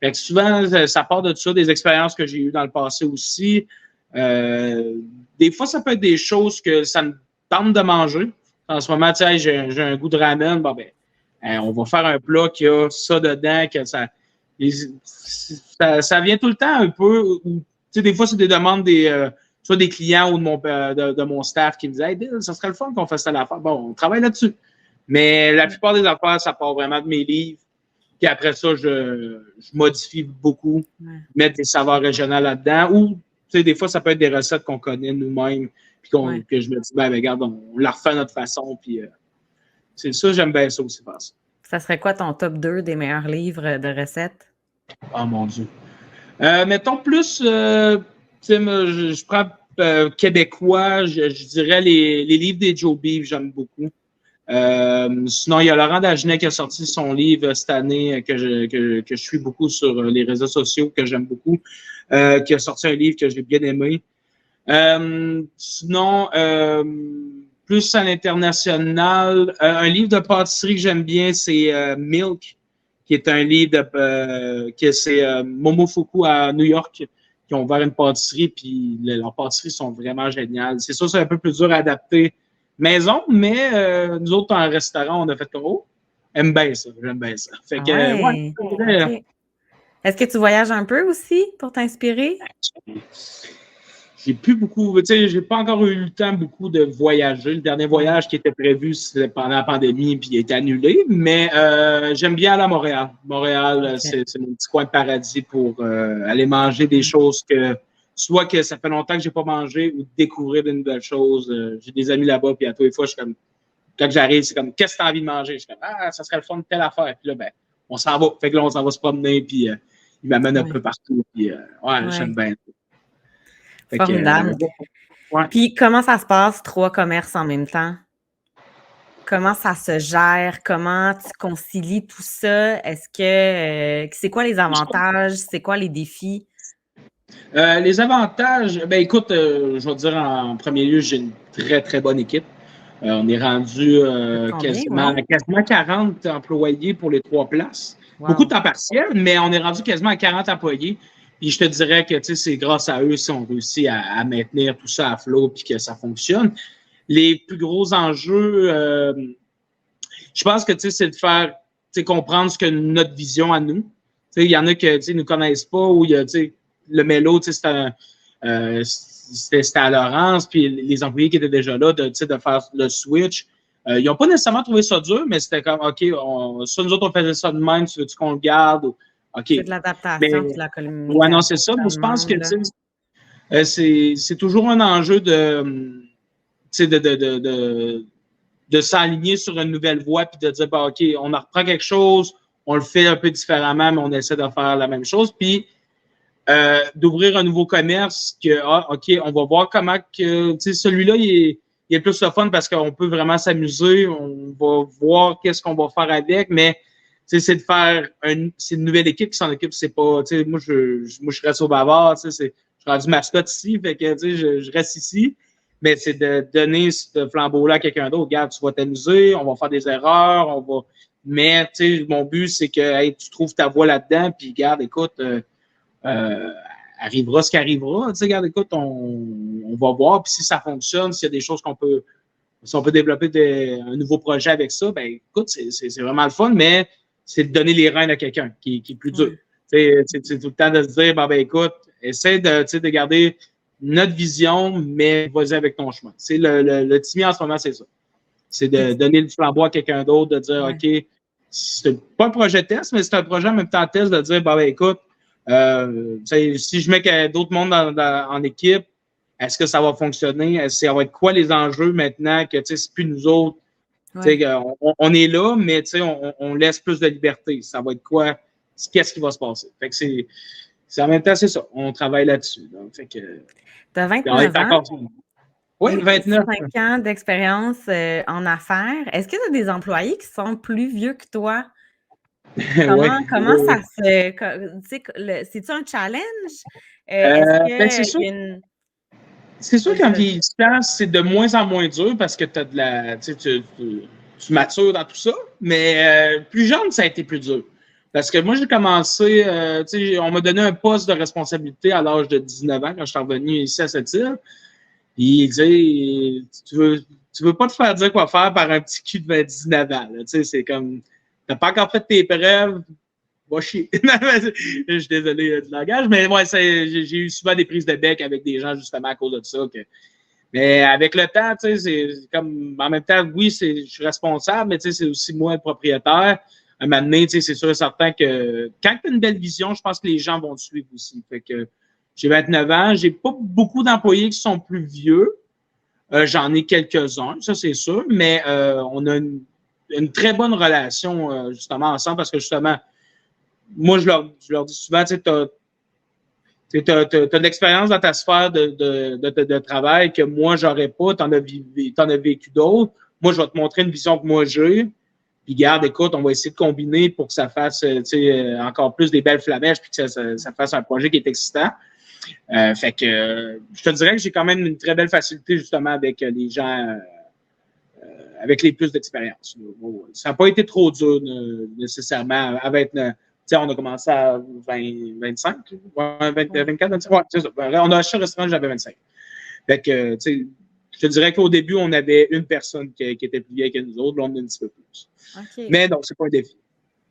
Fait que souvent, ça part de ça, des expériences que j'ai eues dans le passé aussi. Des fois, ça peut être des choses que ça me tente de manger. En ce moment, tu sais, j'ai un goût de ramen. Bon, on va faire un plat qui a ça dedans, que ça vient tout le temps un peu. Tu sais, des fois, c'est des demandes soit des clients ou de mon staff qui me disaient, hey, Bill, ça serait le fun qu'on fasse ça à l'affaire. Bon, on travaille là-dessus. Mais la plupart des affaires, ça part vraiment de mes livres. Puis après ça, je modifie beaucoup, mettre des saveurs régionales là-dedans. Ou, tu sais, des fois, ça peut être des recettes qu'on connaît nous-mêmes, puis que je me dis, regarde, on la refait à notre façon. Puis c'est ça, j'aime bien ça aussi faire ça. Ça serait quoi ton top 2 des meilleurs livres de recettes? Oh mon Dieu. Mettons plus, tu sais, je prends québécois, je dirais les livres des Joe Beef, j'aime beaucoup. Sinon, il y a Laurent Dagenet qui a sorti son livre cette année que je suis beaucoup sur les réseaux sociaux, que j'aime beaucoup, qui a sorti un livre que j'ai bien aimé. Sinon, plus à l'international, un livre de pâtisserie que j'aime bien, c'est Milk, qui est un livre que c'est Momofuku à New York qui ont ouvert une pâtisserie, puis leurs pâtisseries sont vraiment géniales. C'est sûr, c'est un peu plus dur à adapter maison, mais nous autres, en restaurant, on a fait comme oh, j'aime bien ça. Fait que, ouais. Okay. Est-ce que tu voyages un peu aussi pour t'inspirer? J'ai plus beaucoup, tu sais, j'ai pas encore eu le temps beaucoup de voyager. Le dernier voyage qui était prévu, c'était pendant la pandémie, puis il a été annulé, mais j'aime bien aller à Montréal. Montréal, okay. C'est mon petit coin de paradis pour aller manger des choses soit que ça fait longtemps que j'ai pas mangé ou découvrir de nouvelles choses. J'ai des amis là-bas, puis à tous les fois, je suis comme, quand j'arrive, c'est comme, qu'est-ce que tu as envie de manger? Je suis comme, ah, ça serait le fun de telle affaire. Puis là, on s'en va. Fait que là, on s'en va se promener, puis il m'amène un peu partout. Puis, j'aime bien. Formidable. Puis, comment ça se passe, 3 commerces en même temps? Comment ça se gère? Comment tu concilies tout ça? Est-ce que c'est quoi les avantages? C'est quoi les défis? Les avantages, écoute, je vais dire en premier lieu, j'ai une très, très bonne équipe. On est rendu quasiment 40 employés pour les 3 places. Wow. Beaucoup de temps partiel, mais on est rendu quasiment à 40 employés. Puis je te dirais que c'est grâce à eux si on réussit à maintenir tout ça à flot et que ça fonctionne. Les plus gros enjeux, je pense que c'est de faire comprendre ce que notre vision à nous. Il y en a qui ne nous connaissent pas, ou il y a le mélo, c'était à Laurence, puis les employés qui étaient déjà là, de faire le switch. Ils n'ont pas nécessairement trouvé ça dur, mais c'était comme, OK, ça, nous autres, on faisait ça de même, tu veux-tu qu'on le garde? OK. C'est de l'adaptation, de la communication. Ouais, non, c'est ça. Moi, je pense que c'est toujours un enjeu de s'aligner sur une nouvelle voie, puis de dire, OK, on en reprend quelque chose, on le fait un peu différemment, mais on essaie de faire la même chose. Puis, d'ouvrir un nouveau commerce, OK, on va voir comment que, celui-là, il est plus le fun parce qu'on peut vraiment s'amuser, on va voir qu'est-ce qu'on va faire avec, mais c'est de faire c'est une nouvelle équipe qui s'en occupe, c'est pas, moi, je reste au bavard, je suis rendu mascotte ici, fait que, je reste ici, mais c'est de donner ce flambeau-là à quelqu'un d'autre. Regarde, tu vas t'amuser, on va faire des erreurs, mais, mon but, c'est que, tu trouves ta voie là-dedans, puis regarde, écoute, arrivera ce qui arrivera. Regarde, écoute, on va voir. Puis si ça fonctionne, s'il y a des choses si on peut développer un nouveau projet avec ça, ben écoute, c'est vraiment le fun, mais c'est de donner les rênes à quelqu'un qui est plus dur. C'est tout le temps de se dire, ben écoute, essaie de garder notre vision, mais vas-y avec ton chemin. Le Timmy en ce moment, c'est ça. C'est de donner le flambeau à quelqu'un d'autre, de dire, OK, c'est pas un projet test, mais c'est un projet en même temps test, de dire, ben écoute, si je mets d'autres mondes en équipe, est-ce que ça va fonctionner? Ça va être quoi les enjeux maintenant que c'est plus nous autres? On est là, mais on laisse plus de liberté. Ça va être quoi? Qu'est-ce qui va se passer? Fait que c'est en même temps, c'est ça. On travaille là-dessus. Tu as 29 ans. Oui, 29. 5 ans d'expérience en affaires. Est-ce que tu as des employés qui sont plus vieux que toi? Comment ça se... C'est-tu un challenge? C'est sûr. C'est sûr qu'en vieillissant, c'est de moins en moins dur parce que tu as de la. Tu matures dans tout ça. Mais plus jeune, ça a été plus dur. Parce que moi, j'ai commencé, on m'a donné un poste de responsabilité à l'âge de 19 ans quand je suis revenu ici à cette île. Puis il dit, tu veux pas te faire dire quoi faire par un petit cul de 19 ans. C'est comme, t'as pas encore fait tes preuves, va chier. Je suis désolé du langage, mais ouais, j'ai eu souvent des prises de bec avec des gens justement à cause de ça. Mais avec le temps, c'est comme, en même temps, oui, je suis responsable, mais c'est aussi moi le propriétaire. À un moment donné, c'est sûr et certain que quand tu as une belle vision, je pense que les gens vont te suivre aussi. Fait que j'ai 29 ans, j'ai pas beaucoup d'employés qui sont plus vieux. J'en ai quelques-uns, ça c'est sûr, mais on a une très bonne relation justement ensemble parce que justement, moi je leur dis souvent, tu as de l'expérience dans ta sphère de travail que moi j'aurais pas, t'en as vécu d'autres. Moi, je vais te montrer une vision que moi j'ai. Puis garde, écoute, on va essayer de combiner pour que ça fasse encore plus des belles flamèches puis que ça fasse un projet qui est excitant. Fait que je te dirais que j'ai quand même une très belle facilité justement avec les gens avec les plus d'expérience. Ça n'a pas été trop dur nécessairement à 29. On a commencé à 25, 24, 25. Ouais, c'est ça. On a acheté un restaurant, j'avais 25. Fait que, je te dirais qu'au début, on avait une personne qui était plus vieille que nous autres. Là, on a un petit peu plus. Okay. Mais donc, c'est pas un défi.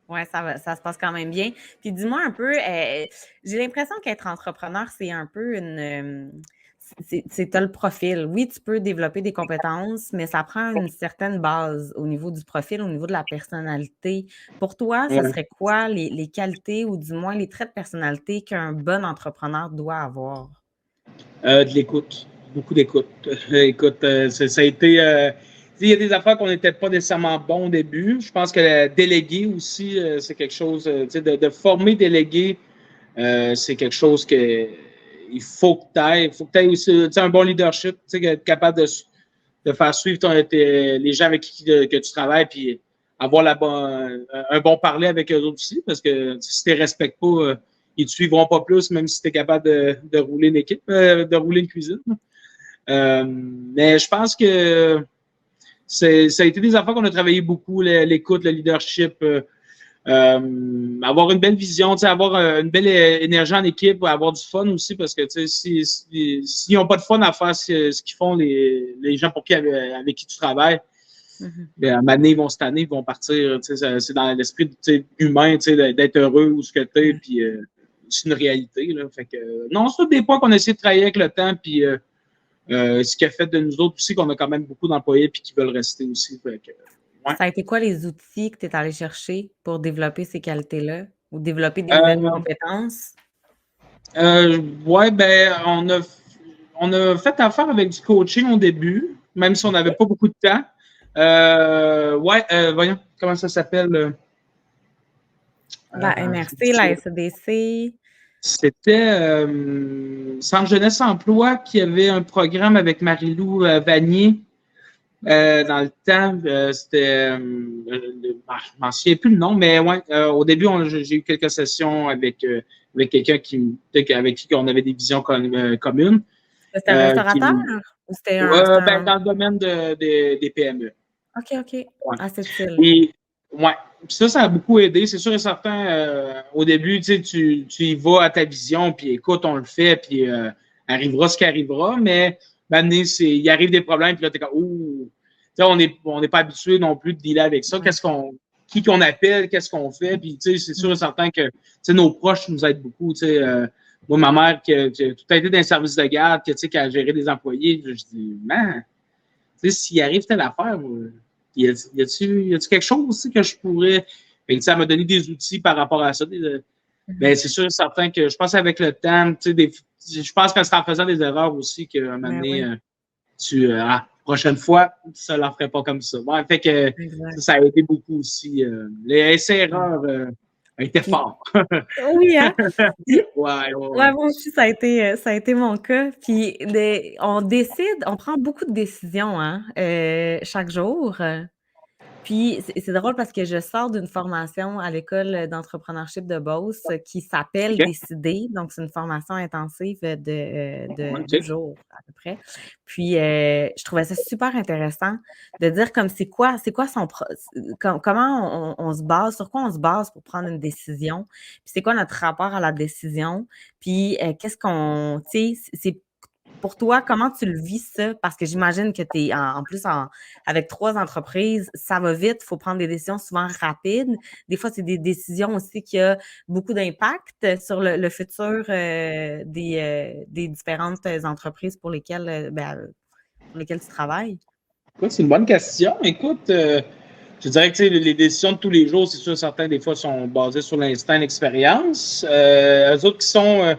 Oui, ça se passe quand même bien. Puis dis-moi un peu, j'ai l'impression qu'être entrepreneur, c'est un peu t'as le profil. Oui, tu peux développer des compétences, mais ça prend une certaine base au niveau du profil, au niveau de la personnalité. Pour toi, ce serait quoi les qualités ou du moins les traits de personnalité qu'un bon entrepreneur doit avoir? De l'écoute. Beaucoup d'écoute. Écoute, ça a été... il y a des affaires qu'on n'était pas nécessairement bons au début. Je pense que déléguer aussi, c'est quelque chose... de former déléguer, c'est quelque chose que... Il faut que tu ailles. Il faut que tu aies aussi un bon leadership, être capable de faire suivre les gens avec qui que tu travailles, puis avoir un bon parler avec eux autres aussi, parce que si tu ne les respectes pas, ils ne te suivront pas plus, même si tu es capable de rouler une équipe, de rouler une cuisine. Mais je pense que ça a été des affaires qu'on a travaillé beaucoup, l'écoute, le leadership, avoir une belle vision, avoir une belle énergie en équipe, avoir du fun aussi, parce que s'ils n'ont pas de fun à faire ce qu'ils font, les gens avec qui tu travailles, À un moment donné, ils vont se tanner, ils vont partir. C'est dans l'esprit humain d'être heureux où ce que t'es, puis c'est une réalité. Là. Fait que, non, c'est tous des points qu'on a essayé de travailler avec le temps, puis ce qui a fait de nous autres aussi qu'on a quand même beaucoup d'employés puis qui veulent rester aussi. Fait que, Ça a été quoi les outils que tu es allé chercher pour développer ces qualités-là ou développer des nouvelles Euh, compétences? Ouais, ben, on a fait affaire avec du coaching au début, même si on n'avait pas beaucoup de temps. Voyons, comment ça s'appelle? La MRC, la SEDC. C'était Centre Jeunesse Emploi qui avait un programme avec Marie-Lou Vanier dans le temps. C'était, je m'en souviens plus le nom, mais ouais, au début, j'ai eu quelques sessions avec quelqu'un avec qui on avait des visions communes. C'était un restaurateur ou c'était un... Dans le domaine des PME. OK. Ouais. À cette île. Et, ouais. Puis ça a beaucoup aidé. C'est sûr et certain, au début, tu y vas à ta vision, puis écoute, on le fait, puis arrivera ce qui arrivera, mais il arrive des problèmes, puis là, t'es comme, ouh, on n'est pas habitué non plus de dealer avec ça. Qui qu'on appelle, qu'est-ce qu'on fait, puis c'est sûr et certain que nos proches nous aident beaucoup. Moi, ma mère, qui a tout été dans un service de garde, qui a géré des employés, je dis, man, s'il arrive telle affaire, y a-tu quelque chose aussi que je pourrais. Ça m'a donné des outils par rapport à ça. C'est sûr et certain que je pense avec le temps, je pense que c'est en faisant des erreurs aussi qu'à un moment donné, prochaine fois, ça ne leur ferait pas comme ça. Ouais, fait que ça a aidé beaucoup aussi. Les essais-erreurs étaient forts. Oui, hein? Ouais, moi aussi, ça a été mon cas. Puis on prend beaucoup de décisions chaque jour. Puis c'est drôle parce que je sors d'une formation à l'école d'entrepreneurship de Beauce qui s'appelle Décider. Donc, c'est une formation intensive de 2 jours à peu près. Puis, je trouvais ça super intéressant de dire comme c'est quoi comment on se base, sur quoi on se base pour prendre une décision. Puis, c'est quoi notre rapport à la décision. Puis, qu'est-ce qu'on, tu sais, c'est pour toi, comment tu le vis ça? Parce que j'imagine que tu es en plus avec 3 entreprises, ça va vite, il faut prendre des décisions souvent rapides. Des fois, c'est des décisions aussi qui ont beaucoup d'impact sur le futur des différentes entreprises pour lesquelles tu travailles. Écoute, c'est une bonne question. Écoute, je dirais que les décisions de tous les jours, c'est sûr, certains des fois sont basées sur l'instinct, l'expérience. Eux autres qui sont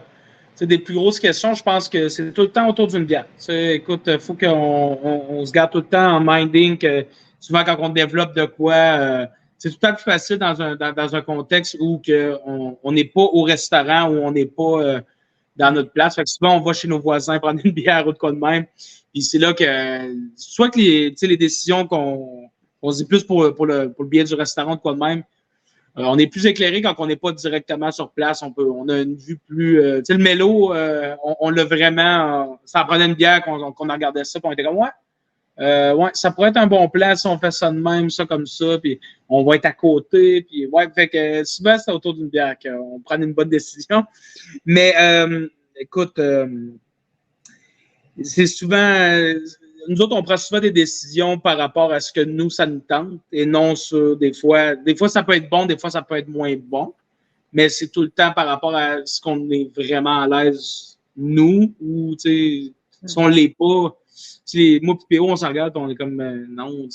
des plus grosses questions, je pense que c'est tout le temps autour d'une bière. Écoute, il faut qu'on se garde tout le temps en minding que souvent quand on développe de quoi, c'est tout le temps plus facile dans un contexte où on n'est pas au restaurant, où on n'est pas dans notre place. Fait que souvent, on va chez nos voisins prendre une bière ou de quoi de même. Puis c'est là que soit que les décisions qu'on se dit plus pour le biais du restaurant de quoi de même, on est plus éclairé quand on n'est pas directement sur place. On a une vue plus. Le mélo, on l'a vraiment. Ça prenait une bière qu'on regardait ça, puis on était comme ouais, ça pourrait être un bon plan si on fait ça de même, ça comme ça, puis on va être à côté, puis ouais, fait que souvent c'est autour d'une bière qu'on prend une bonne décision. Mais écoute, c'est souvent. Nous autres, on prend souvent des décisions par rapport à ce que nous, ça nous tente et non sur des fois. Des fois, ça peut être bon, des fois, ça peut être moins bon, mais c'est tout le temps par rapport à ce qu'on est vraiment à l'aise, nous, ou, si on l'est pas. Moi et PO, on s'en regarde, on est comme non,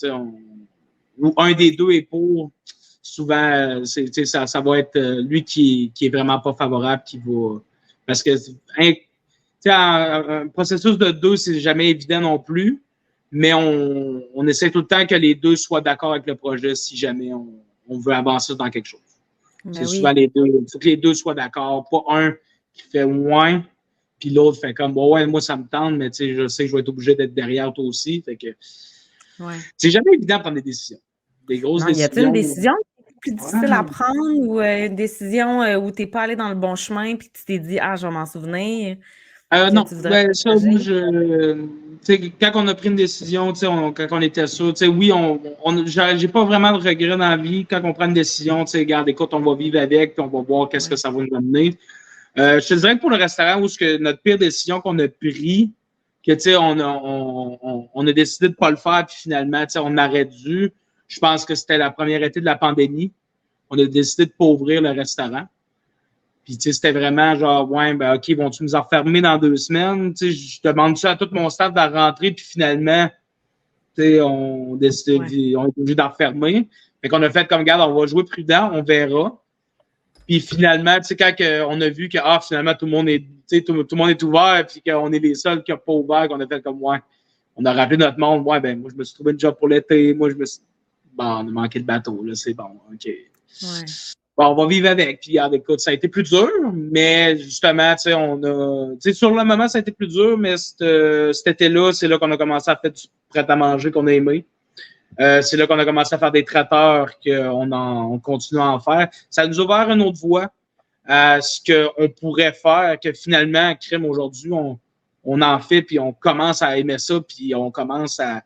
ou un des deux est pour. Souvent, ça va être lui qui est vraiment pas favorable, qui va. Parce que un processus de 2, c'est jamais évident non plus, mais on essaie tout le temps que les 2 soient d'accord avec le projet si jamais on veut avancer dans quelque chose. C'est souvent les 2. Il faut que les 2 soient d'accord, pas un qui fait moins, puis l'autre fait comme ouais, moi ça me tente, mais je sais que je vais être obligé d'être derrière toi aussi. Fait que c'est jamais évident de prendre des décisions. Des grosses décisions. Y a-t-il une décision plus difficile à prendre ou une décision où tu n'es pas allé dans le bon chemin puis tu t'es dit je vais m'en souvenir? Non, ça, quand on a pris une décision, quand on était sûr, oui, j'ai pas vraiment de regret dans la vie. Quand on prend une décision, regarde, écoute, on va vivre avec, puis on va voir qu'est-ce que ça va nous amener. Je te dirais que pour le restaurant, où notre pire décision qu'on a pris, que, tu sais, on a décidé de pas le faire, puis finalement, tu sais, on aurait dû. Je pense que c'était la première été de la pandémie. On a décidé de pas ouvrir le restaurant. Puis, tu sais, c'était vraiment genre, ouais, ben, OK, vont-tu nous enfermer dans 2 semaines? Tu sais, je demande ça à tout mon staff de rentrer, puis finalement, tu sais, on décide, on est obligé d'enfermer. Fait qu'on a fait comme, regarde, on va jouer prudent, on verra. Puis finalement, tu sais, quand on a vu que, finalement, tout le monde est, tu sais, tout le monde est ouvert, puis qu'on est les seuls qui n'ont pas ouvert, qu'on a fait comme, ouais, on a rappelé notre monde, ouais, ben, moi, je me suis trouvé une job pour l'été, moi, bon, on a manqué de bateau, là, c'est bon, OK. Ouais. Bon, on va vivre avec. Puis, regarde, écoute, ça a été plus dur, mais justement, tu sais, tu sais, sur le moment, ça a été plus dur, mais cet été-là, c'est là qu'on a commencé à faire du prêt-à-manger qu'on a aimé. C'est là qu'on a commencé à faire des traiteurs, on continue à en faire. Ça nous a ouvert une autre voie à ce qu'on pourrait faire, que finalement, crime aujourd'hui, on en fait, puis on commence à aimer ça, puis on commence à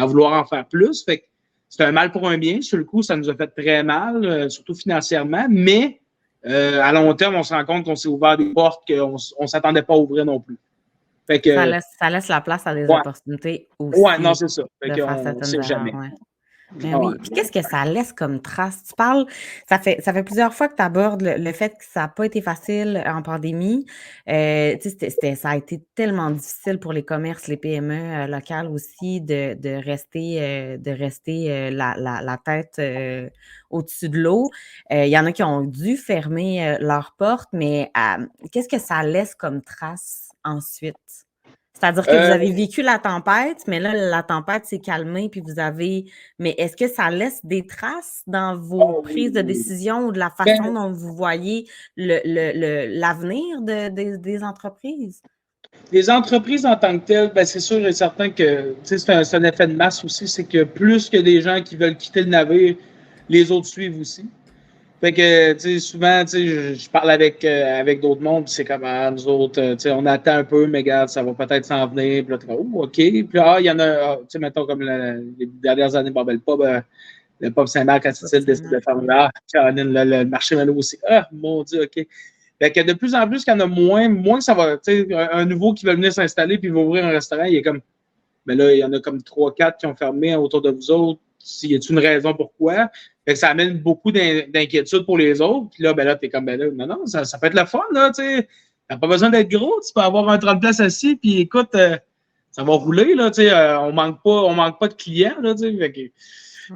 vouloir en faire plus. Fait que c'est un mal pour un bien. Sur le coup, ça nous a fait très mal, surtout financièrement, mais à long terme, on se rend compte qu'on s'est ouvert des portes qu'on ne s'attendait pas à ouvrir non plus. Fait que, ça laisse la place à des opportunités aussi. Ouais, non, c'est ça. Fait de faire certaines sait jamais. erreurs. Ben oui. Puis qu'est-ce que ça laisse comme trace? Tu parles, ça fait plusieurs fois que tu abordes le fait que ça n'a pas été facile en pandémie. Tu sais, ça a été tellement difficile pour les commerces, les PME locales aussi de rester la tête au-dessus de l'eau. Il y en a qui ont dû fermer leurs portes, mais qu'est-ce que ça laisse comme trace ensuite? C'est-à-dire que vous avez vécu la tempête, mais là, la tempête s'est calmée, puis mais est-ce que ça laisse des traces dans vos prises de décision ou de la façon dont vous voyez l'avenir des entreprises? Les entreprises en tant que telles, ben c'est sûr et certain que c'est un effet de masse aussi, c'est que plus que des gens qui veulent quitter le navire, les autres suivent aussi. Fait que, tu sais, souvent, tu sais, je parle avec d'autres mondes, c'est comme, nous autres, tu sais, on attend un peu, mais regarde, ça va peut-être s'en venir. Puis là, tu dis, OK. Puis il y en a, tu sais, mettons, comme les dernières années, bon, ben, le pub Saint-Marc, quand il décide de faire le marché Mano aussi. Ah, mon Dieu, OK. Fait que de plus en plus qu'il y en a moins ça va, tu sais, un nouveau qui va venir s'installer puis il va ouvrir un restaurant, il est comme, mais là, il y en a comme 3-4 qui ont fermé autour de vous autres. Y a-t-il une raison pourquoi? Fait que ça amène beaucoup d'inquiétudes pour les autres. Puis là, ben là, t'es comme, ben là, non, ça peut être le fun, là, tu sais. T'as pas besoin d'être gros, tu peux avoir un 30 places assis, puis écoute, ça va rouler, là, tu sais. On manque pas de clients, là, tu sais. Fait que,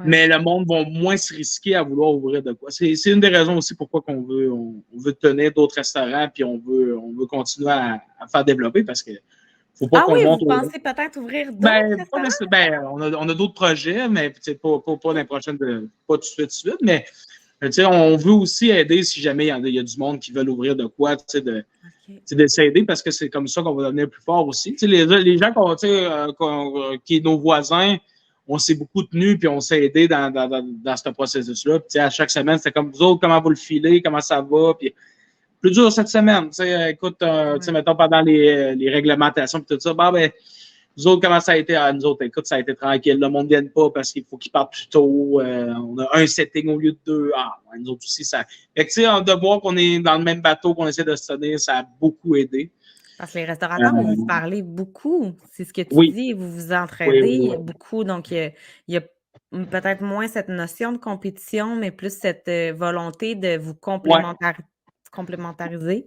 mais le monde va moins se risquer à vouloir ouvrir de quoi. C'est une des raisons aussi pourquoi on veut tenir d'autres restaurants, puis on veut continuer à faire développer, parce que faut pas qu'on monte. Vous pensez peut-être ouvrir d'autres restaurants? On a d'autres projets, mais pas dans les prochaines, pas tout de suite, mais on veut aussi aider si jamais il y a du monde qui veut ouvrir de quoi, de s'aider, parce que c'est comme ça qu'on va devenir plus fort aussi. Les gens qui sont nos voisins, on s'est beaucoup tenus, puis on s'est aidés dans ce processus-là. Puis à chaque semaine, c'était comme vous autres, comment vous le filez, comment ça va, puis plus dur cette semaine. Écoute, mettons, pendant les réglementations et tout ça, nous autres, comment ça a été? Nous autres, écoute, ça a été tranquille. Le monde ne vienne pas parce qu'il faut qu'ils partent plus tôt. On a un setting au lieu de 2. Nous autres aussi, ça. Fait que, de voir qu'on est dans le même bateau, qu'on essaie de se tenir, ça a beaucoup aidé. Parce que les restaurateurs, vous vous parlez beaucoup. C'est ce que tu dis. Vous vous entraidez beaucoup. Donc, il y a peut-être moins cette notion de compétition, mais plus cette volonté de vous complémentariser.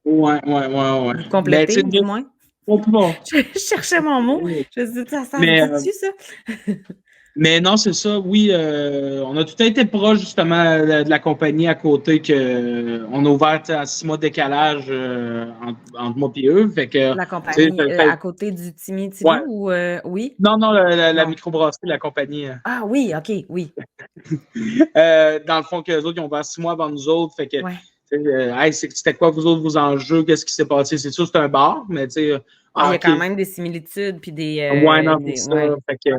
Ouais. Vous complétez, du moins. Je cherchais mon mot. Je me suis dit, ça dit-tu, ça? Mais non, c'est ça. Oui, on a tout été proche, justement, de la compagnie à côté on a ouvert à 6 mois de décalage entre moi et eux. Fait que, la compagnie à côté du Timmy ou oui? Non, la microbrasserie, la compagnie. Ah oui, OK, oui. Dans le fond, qu'eux autres, ils ont ouvert 6 mois avant nous autres. Fait que, c'était quoi, vous autres, vos enjeux? Qu'est-ce qui s'est passé? C'est sûr, c'est un bar, mais tu sais. Il y a quand même des similitudes puis des. C'est ça. Fait que,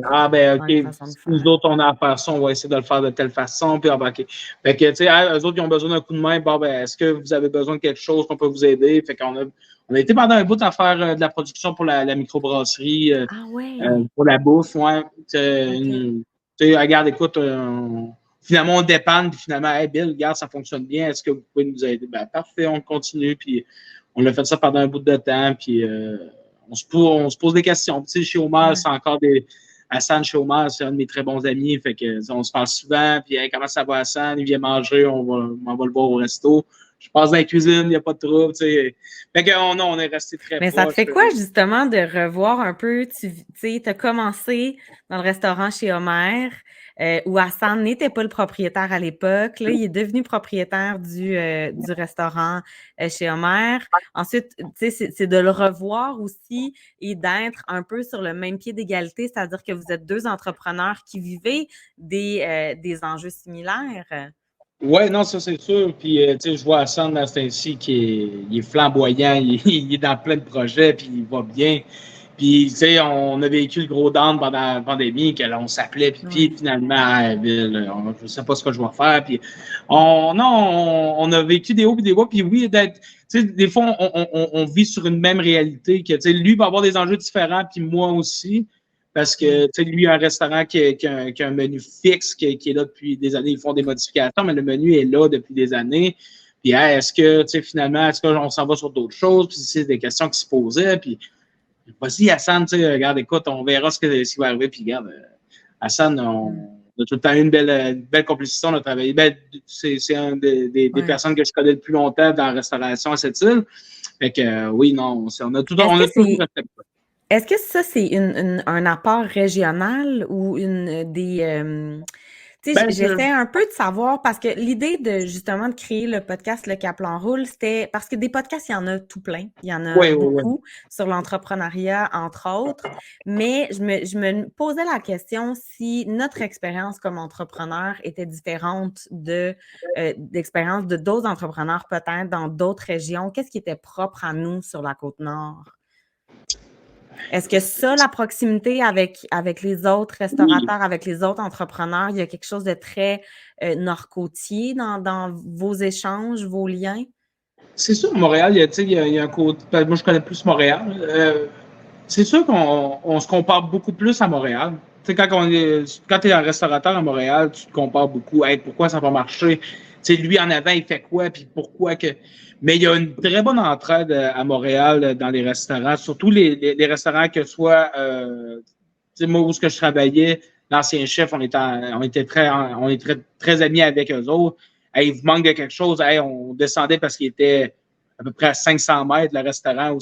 OK, nous autres, on a à faire ça, on va essayer de le faire de telle façon. Puis, OK. Fait que, tu sais, eux autres, ils ont besoin d'un coup de main. Est-ce que vous avez besoin de quelque chose qu'on peut vous aider? Fait qu'on a été pendant un bout à faire de la production pour la microbrasserie. Pour la bouffe, regarde, écoute, finalement, on dépanne, puis finalement, hey Bill, regarde, ça fonctionne bien. Est-ce que vous pouvez nous aider? Parfait, on continue. Puis, on a fait ça pendant un bout de temps. Puis, on se pose des questions. Tu sais, chez Omar, c'est encore des. Hassan chez Omar, c'est un de mes très bons amis. Fait que on se parle souvent. Puis hey, comment ça va, Hassan? Il vient manger, on va le voir au resto. Je passe dans la cuisine, il n'y a pas de trouble. Tu sais. Fait que non, on est resté très Mais proches. ça te fait quoi, justement, de revoir un peu, tu sais, as commencé dans le restaurant chez Omer, où Hassan n'était pas le propriétaire à l'époque. Là, il est devenu propriétaire du restaurant chez Omer. Ensuite, tu sais, c'est de le revoir aussi et d'être un peu sur le même pied d'égalité, c'est-à-dire que vous êtes deux entrepreneurs qui vivez des enjeux similaires. Oui, non, ça c'est sûr. Puis, tu sais, je vois Hassan dans ce temps-ci il est flamboyant, il est dans plein de projets, puis il va bien. Puis, tu sais, on a vécu le gros down pendant la pandémie, que là, on s'appelait, puis finalement, hey, Bill, je sais pas ce que je vais faire. Puis, on a vécu des hauts et des bas. Puis oui, tu sais, des fois, on vit sur une même réalité, que, tu sais, lui va avoir des enjeux différents, puis moi aussi. Parce que, tu sais, lui, un restaurant qui a un menu fixe, qui est là depuis des années, ils font des modifications, mais le menu est là depuis des années. Puis, hey, est-ce que, tu sais, finalement, est-ce qu'on s'en va sur d'autres choses? Puis, c'est des questions qui se posaient. Puis, voici, Hassan, tu sais, regarde, écoute, on verra ce qui va arriver. Puis, regarde, Hassan, on a tout le temps eu une belle complicité. On a travaillé. Ben, c'est un des personnes que je connais le plus longtemps dans la restauration à cette île. Fait que, oui, non, on a toujours respecté. Est-ce que ça, c'est un apport régional ou tu sais, j'essaie un peu de savoir, parce que l'idée justement de créer le podcast Le Caplan Roule, c'était parce que des podcasts, il y en a tout plein. Il y en a beaucoup sur l'entrepreneuriat, entre autres. Mais je me posais la question si notre expérience comme entrepreneur était différente d'expérience de d'autres entrepreneurs, peut-être dans d'autres régions. Qu'est-ce qui était propre à nous sur la Côte-Nord? Est-ce que ça, la proximité avec les autres restaurateurs, avec les autres entrepreneurs, il y a quelque chose de très nord-côtier dans vos échanges, vos liens? C'est sûr, Montréal, il y a un côté. Moi, je connais plus Montréal. C'est sûr qu'on se compare beaucoup plus à Montréal. Tu sais, quand tu es un restaurateur à Montréal, tu te compares beaucoup. Hey, pourquoi ça va marcher? Tu sais, lui, en avant, il fait quoi? Puis pourquoi que. Mais il y a une très bonne entraide à Montréal dans les restaurants, surtout les restaurants que soit. Tu sais, moi, où est-ce que je travaillais, l'ancien chef, on est très amis avec eux autres. Hey, il vous manque de quelque chose. Hey, on descendait parce qu'il était à peu près à 500 mètres, le restaurant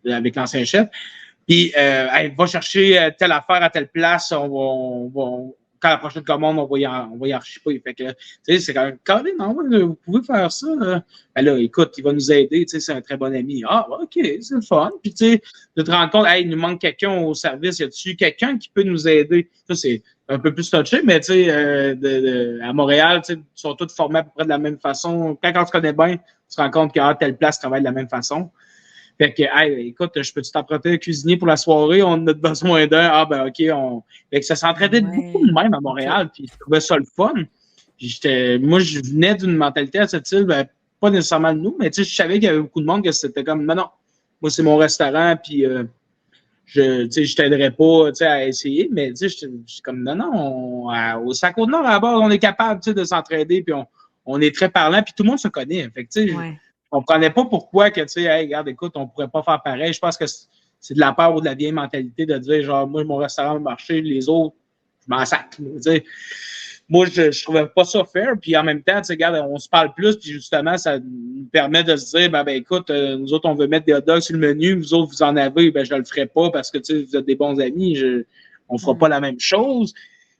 avec l'ancien chef. Puis, hey, va chercher telle affaire à telle place, quand la prochaine commande, on va y archiper. Fait que, tu sais, c'est quand même carré, non, vous pouvez faire ça. Ben là, écoute, il va nous aider, tu sais, c'est un très bon ami. Ah, OK, c'est le fun. Puis, tu sais, de te rendre compte, hey, il nous manque quelqu'un au service, y a-tu quelqu'un qui peut nous aider? Ça, c'est un peu plus touché, mais tu sais, à Montréal, tu sais, ils sont tous formés à peu près de la même façon. Quand on se connaît bien, tu te rends compte qu'à telle place travaille de la même façon. Fait que, hey, écoute, je peux-tu t'emprunter un cuisinier pour la soirée? On a besoin d'un. Ah, ben, OK. Fait que ça s'entraidait beaucoup de même à Montréal, puis je trouvais ça le fun. Puis moi, je venais d'une mentalité à cette île, ben, pas nécessairement de nous, mais tu sais, je savais qu'il y avait beaucoup de monde que c'était comme, non, moi, c'est mon restaurant, puis je t'aiderais pas à essayer, mais je suis comme non, au Sac-Côte-Nord, à la base, on est capable de s'entraider, puis on est très parlant, puis tout le monde se connaît. Fait que, on ne comprenait pas pourquoi que, hey, regarde, écoute, on ne pourrait pas faire pareil. Je pense que c'est de la peur ou de la vieille mentalité de dire, genre, moi, mon restaurant va marcher, les autres, je m'en sac. Moi, je trouvais pas ça fair. Puis en même temps, regarde, on se parle plus, puis justement, ça nous permet de se dire, ben écoute, nous autres, on veut mettre des hot dogs sur le menu, vous autres, vous en avez, ben je le ferai pas parce que vous êtes des bons amis, on fera pas la même chose.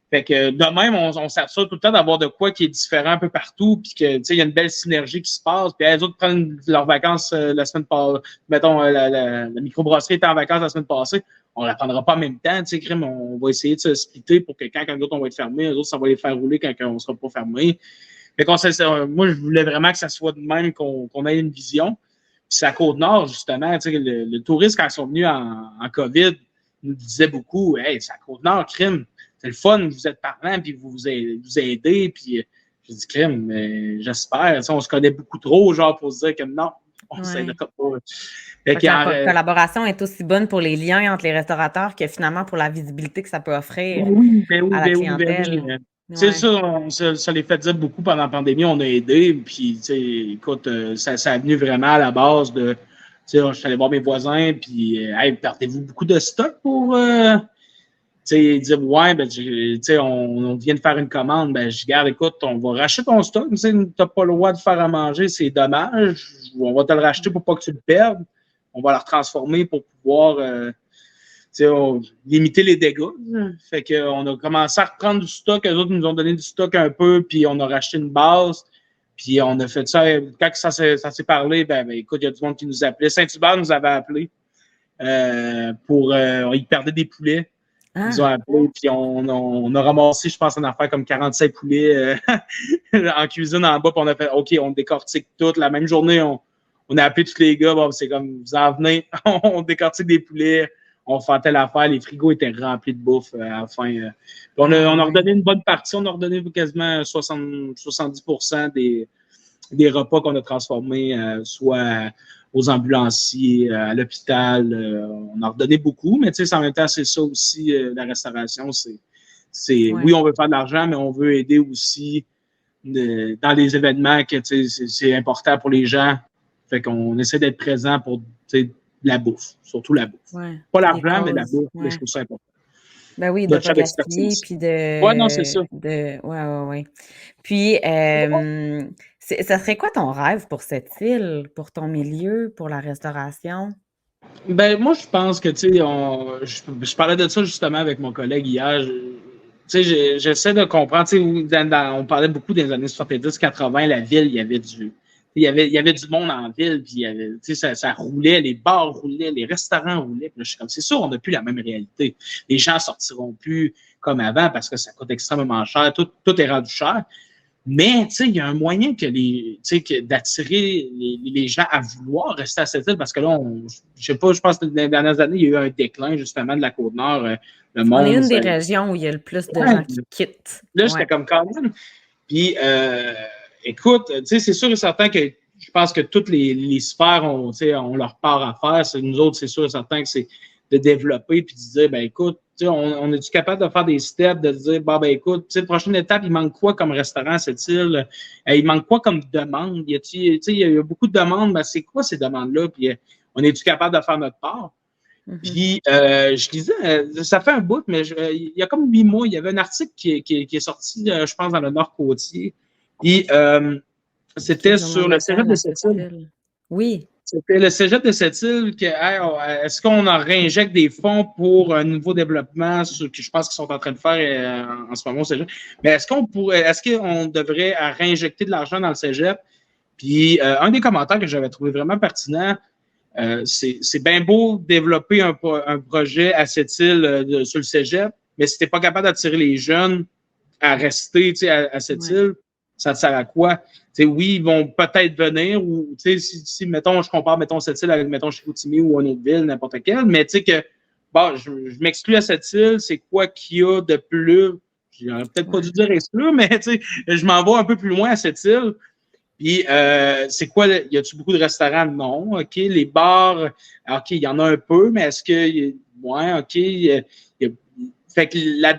Fait que de même, on s'assure tout le temps d'avoir de quoi qui est différent un peu partout, puis que il y a une belle synergie qui se passe. Puis les autres prennent leurs vacances la semaine passée. Mettons, la microbrasserie était en vacances la semaine passée. On ne la prendra pas en même temps, tu sais, crime, on va essayer de se splitter pour que quand d'autres on va être fermé, les autres, ça va les faire rouler quand on ne sera pas fermé. Fait moi, je voulais vraiment que ça soit de même qu'on ait une vision. Puis c'est à Côte-Nord, justement, tu sais, le touriste, quand ils sont venus en COVID, nous disait beaucoup, hey, c'est à Côte-Nord, crime. C'est le fun, vous êtes parlant, puis vous aidez, puis j'ai dit, crime, mais j'espère. On se connaît beaucoup trop, genre, pour se dire que non, on s'aidera pas. La collaboration est aussi bonne pour les liens entre les restaurateurs que finalement pour la visibilité que ça peut offrir à la clientèle. C'est ça, ça les fait dire beaucoup pendant la pandémie, on a aidé, puis écoute, ça est venu vraiment à la base de sais, je suis allé voir mes voisins, puis, hey, perdez-vous beaucoup de stock pour, ils disent, ouais, ben, on vient de faire une commande, ben, je garde, écoute, on va racheter ton stock, tu n'as pas le droit de faire à manger, c'est dommage, on va te le racheter pour pas que tu le perdes, on va le transformer pour pouvoir, limiter les dégâts. Fait qu'on a commencé à reprendre du stock, eux autres nous ont donné du stock un peu, puis on a racheté une base, puis on a fait ça, quand ça s'est parlé, ben, écoute, il y a du monde qui nous appelait, Saint-Hubert nous avait appelé ils perdaient des poulets. Ils ont appelé, puis on a ramassé, je pense, une affaire comme 45 poulets en cuisine en bas, puis on a fait, OK, on décortique tout. La même journée, on a appelé tous les gars, bon, c'est comme, vous en venez, on décortique des poulets, on fait telle affaire, les frigos étaient remplis de bouffe à la fin. On a redonné une bonne partie, on a redonné quasiment 70% des repas qu'on a transformés, soit aux ambulanciers, à l'hôpital. On a redonné beaucoup, mais en même temps, c'est ça aussi, la restauration. Oui, on veut faire de l'argent, mais on veut aider aussi dans les événements que c'est important pour les gens. Fait qu'on essaie d'être présent pour la bouffe, surtout la bouffe. Ouais, pas l'argent, mais la bouffe, je trouve ça important. Ben oui, de ne pas gaspiller, puis Ouais, non, c'est ça. Ouais. Puis, ça serait quoi ton rêve pour cette île, pour ton milieu, pour la restauration? Ben, moi, je pense que, je parlais de ça justement avec mon collègue hier. J'essaie de comprendre, on parlait beaucoup des années 70-80, la ville, il y avait du monde en ville, puis ça roulait, les bars roulaient, les restaurants roulaient. Puis là, je suis comme, c'est sûr, on n'a plus la même réalité. Les gens sortiront plus comme avant parce que ça coûte extrêmement cher. Tout est rendu cher. Mais, il y a un moyen d'attirer les gens à vouloir rester à cette île parce que là, je sais pas, je pense que dans les dernières années, il y a eu un déclin, justement, de la Côte-Nord. Le monde, on est une des régions où il y a le plus de gens qui quittent. Là, j'étais comme quand même. Puis, écoute, c'est sûr et certain que je pense que toutes les sphères ont leur part à faire. Nous autres, c'est sûr et certain que c'est de développer puis de dire, ben écoute, on est-tu capable de faire des steps, de dire, ben écoute, prochaine étape, il manque quoi comme restaurant à cette île? Il manque quoi comme demande? Il y a beaucoup de demandes, mais c'est quoi ces demandes-là? Puis, on est-tu capable de faire notre part? Mm-hmm. Puis, je disais, ça fait un bout, mais il y a comme 8 mois, il y avait un article qui est sorti, je pense, dans le Nord-Côtier. Puis, c'était sur le cégep de cette île. Oui. C'était le cégep de cette île est-ce qu'on en réinjecte des fonds pour un nouveau développement que je pense qu'ils sont en train de faire en ce moment au cégep? Mais est-ce qu'on devrait réinjecter de l'argent dans le cégep? Puis, un des commentaires que j'avais trouvé vraiment pertinent, c'est bien beau développer un projet à cette île sur le cégep, mais si tu n'es pas capable d'attirer les jeunes à rester à cette île, ça te sert à quoi? Oui, ils vont peut-être venir, ou si mettons, je compare cette île avec, mettons, Chicoutimi ou une autre ville, n'importe quelle, mais que je m'exclus à cette île, c'est quoi qu'il y a de plus? J'aurais peut-être pas dû dire exclure, mais je m'en vais un peu plus loin à cette île. Puis, c'est quoi? Y a-tu beaucoup de restaurants? Non. OK. Les bars, OK, il y en a un peu, mais est-ce que. Ouais, OK. Fait que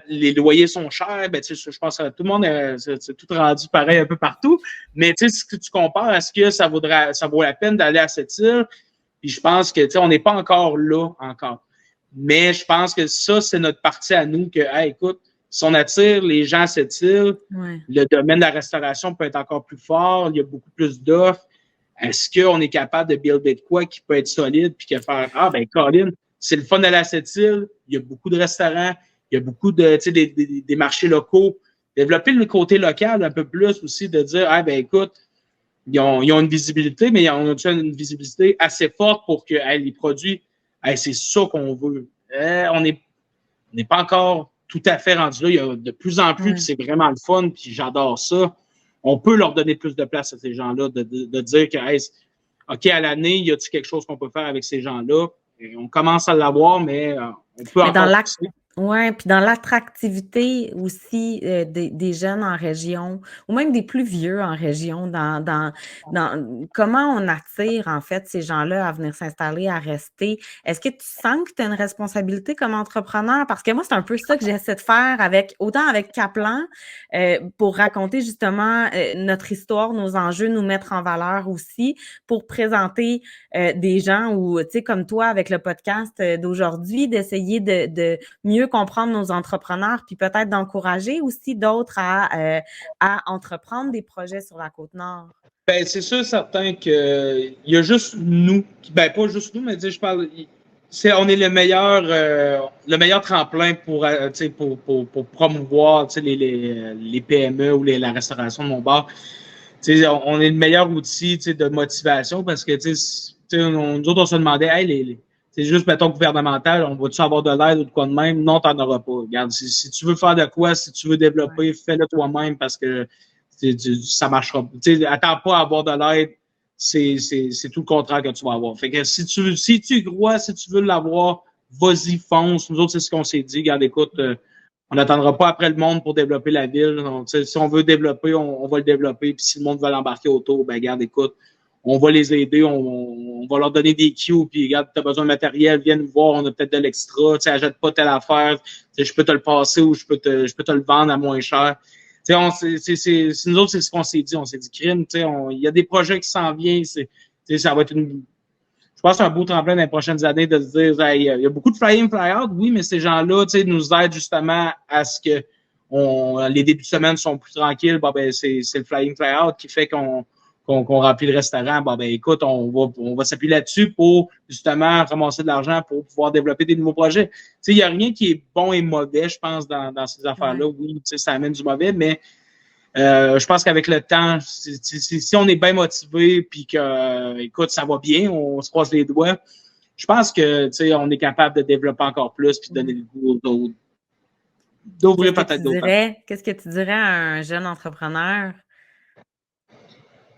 les loyers sont chers. Ben, je pense que tout le monde c'est tout rendu pareil un peu partout. Mais ce que tu compares, est-ce que ça vaut la peine d'aller à cette île? Puis, je pense que on n'est pas encore là encore. Mais je pense que ça, c'est notre partie à nous que, hey, écoute, si on attire les gens à cette île, le domaine de la restauration peut être encore plus fort, il y a beaucoup plus d'offres. Est-ce qu'on est capable de builder de quoi qui peut être solide puis que faire, Colin, c'est le fun d'aller à cette île, il y a beaucoup de restaurants, il y a beaucoup de, des marchés locaux. Développer le côté local un peu plus aussi, de dire, écoute, ils ont une visibilité, mais ils ont une visibilité assez forte pour que les produits, c'est ça qu'on veut. On n'est pas encore tout à fait rendu là. Il y a de plus en plus, puis c'est vraiment le fun, puis j'adore ça. On peut leur donner plus de place à ces gens-là, de dire que, OK, à l'année, y a-t-il quelque chose qu'on peut faire avec ces gens-là? Et on commence à l'avoir, mais on peut encore... Ouais, puis dans l'attractivité aussi des jeunes en région, ou même des plus vieux en région, dans comment on attire en fait ces gens-là à venir s'installer, à rester. Est-ce que tu sens que tu as une responsabilité comme entrepreneur? Parce que moi, c'est un peu ça que j'essaie de faire autant avec Kaplan, pour raconter justement notre histoire, nos enjeux, nous mettre en valeur aussi, pour présenter des gens ou, tu sais, comme toi avec le podcast d'aujourd'hui, d'essayer de mieux comprendre nos entrepreneurs, puis peut-être d'encourager aussi d'autres à entreprendre des projets sur la Côte-Nord. Ben, c'est sûr, certain que il y a juste nous, ben pas juste nous, mais je parle, on est le meilleur tremplin pour, pour promouvoir les PME ou la restauration de mon bar. On est le meilleur outil de motivation parce que nous autres, on se demandait, hey, c'est juste, mettons, gouvernemental, on va-tu avoir de l'aide ou de quoi de même? Non, t'en auras pas. Regarde, si tu veux faire de quoi, si tu veux développer, fais-le toi-même parce que ça marchera. Attends pas à avoir de l'aide, c'est tout le contraire que tu vas avoir. Fait que si tu crois, si tu veux l'avoir, vas-y, fonce. Nous autres, c'est ce qu'on s'est dit. Regarde, écoute, on n'attendra pas après le monde pour développer la ville. Donc, si on veut développer, on va le développer. Puis si le monde veut l'embarquer autour, ben regarde, écoute, on va les aider, on va leur donner des cues, puis regarde, tu as besoin de matériel, viens nous voir, on a peut-être de l'extra, achète pas telle affaire, je peux te le passer ou je peux te le vendre à moins cher. Nous autres, c'est ce qu'on s'est dit. On s'est dit, crime, il y a des projets qui s'en viennent. Ça va être je pense, un beau tremplin dans les prochaines années de se dire, hey, il y a beaucoup de fly-in, fly-out, oui, mais ces gens-là, nous aident justement à ce que les débuts de semaine sont plus tranquilles. Bon, ben, c'est le fly-in, fly-out qui fait qu'on remplit le restaurant. Bon, ben, écoute, on va s'appuyer là-dessus pour justement ramasser de l'argent pour pouvoir développer des nouveaux projets. Il n'y a rien qui est bon et mauvais, je pense, dans ces affaires-là. Oui, ça amène du mauvais, mais je pense qu'avec le temps, si on est bien motivé puis que, écoute, ça va bien, on se croise les doigts, je pense que, on est capable de développer encore plus puis de donner le goût aux autres. D'ouvrir peut-être d'autres. Qu'est-ce que tu dirais à un jeune entrepreneur?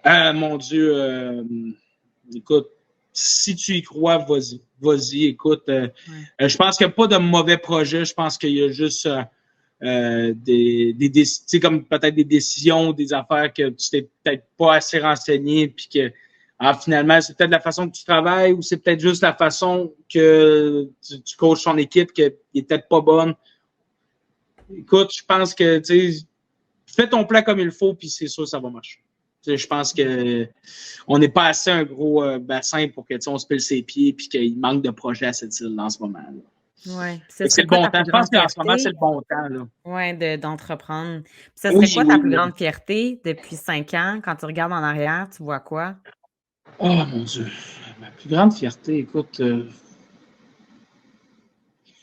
Mon Dieu, écoute, si tu y crois, vas-y. Vas-y, écoute. Je pense qu'il n'y a pas de mauvais projet. Je pense qu'il y a juste comme peut-être des décisions, des affaires que tu t'es peut-être pas assez renseigné, puis que finalement, c'est peut-être la façon que tu travailles ou c'est peut-être juste la façon que tu coaches ton équipe qui est peut-être pas bonne. Écoute, je pense que fais ton plan comme il faut, puis c'est sûr ça va marcher. Je pense que on n'est pas assez un gros bassin pour que on se pile ses pieds puis qu'il manque de projets à cette île en ce moment. Oui. C'est le bon temps. Je pense qu'en ce moment, c'est le bon temps. Oui, d'entreprendre. Ce serait quoi ta plus grande fierté depuis 5 ans? Quand tu regardes en arrière, tu vois quoi? Oh mon Dieu. Ma plus grande fierté, écoute.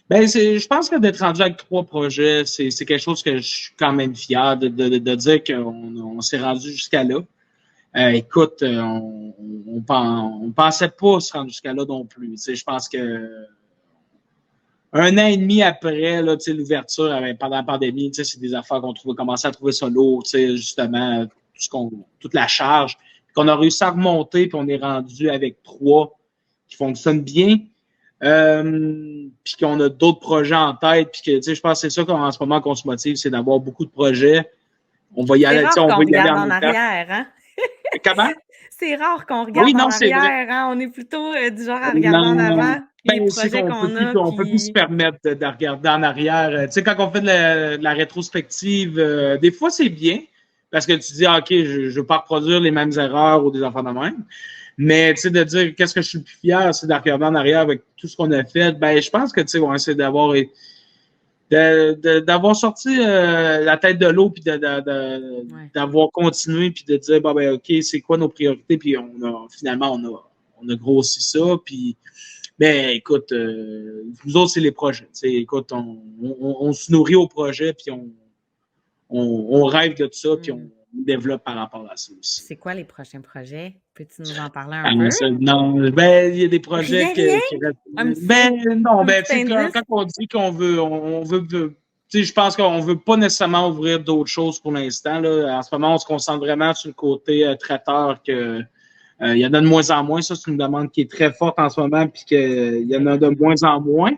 Je pense que d'être rendu avec 3 projets, c'est quelque chose que je suis quand même fier de dire qu'on s'est rendu jusqu'à là. Écoute, on pensait pas se rendre jusqu'à là non plus. Je pense que un an et demi après là, l'ouverture pendant la pandémie, c'est des affaires qu'on commençait à trouver ça lourd, justement, toute la charge. Qu'on a réussi à remonter, puis on est rendu avec 3 qui fonctionnent bien. Puis qu'on a d'autres projets en tête, puis que je pense que c'est ça qu'en ce moment qu'on se motive, c'est d'avoir beaucoup de projets. On va y aller, on va y aller en arrière, hein? Comment? C'est rare qu'on regarde en arrière, hein? On est plutôt du genre à regarder en avant. Les projets qu'on a. On peut plus se permettre de regarder en arrière. Quand on fait de la rétrospective, des fois c'est bien, parce que tu dis, OK, je ne veux pas reproduire les mêmes erreurs ou des enfants de même. Mais de dire qu'est-ce que je suis le plus fier, c'est de regarder en arrière avec tout ce qu'on a fait. Je pense que c'est d'avoir sorti la tête de l'eau puis d'avoir continué puis de dire OK, c'est quoi nos priorités, puis finalement on a grossi ça, puis écoute, nous autres c'est les projets. Écoute, on se nourrit au projet, puis on rêve de ça, puis on développe par rapport à ça aussi. C'est quoi les prochains projets? Peux-tu nous en parler un peu? Non, il y a des projets qui restent. Quand on dit qu'on veut, on veut je pense qu'on veut pas nécessairement ouvrir d'autres choses pour l'instant. En ce moment, on se concentre vraiment sur le côté traiteur que il y en a de moins en moins. Ça, c'est une demande qui est très forte en ce moment, puis qu'il y en a de moins en moins.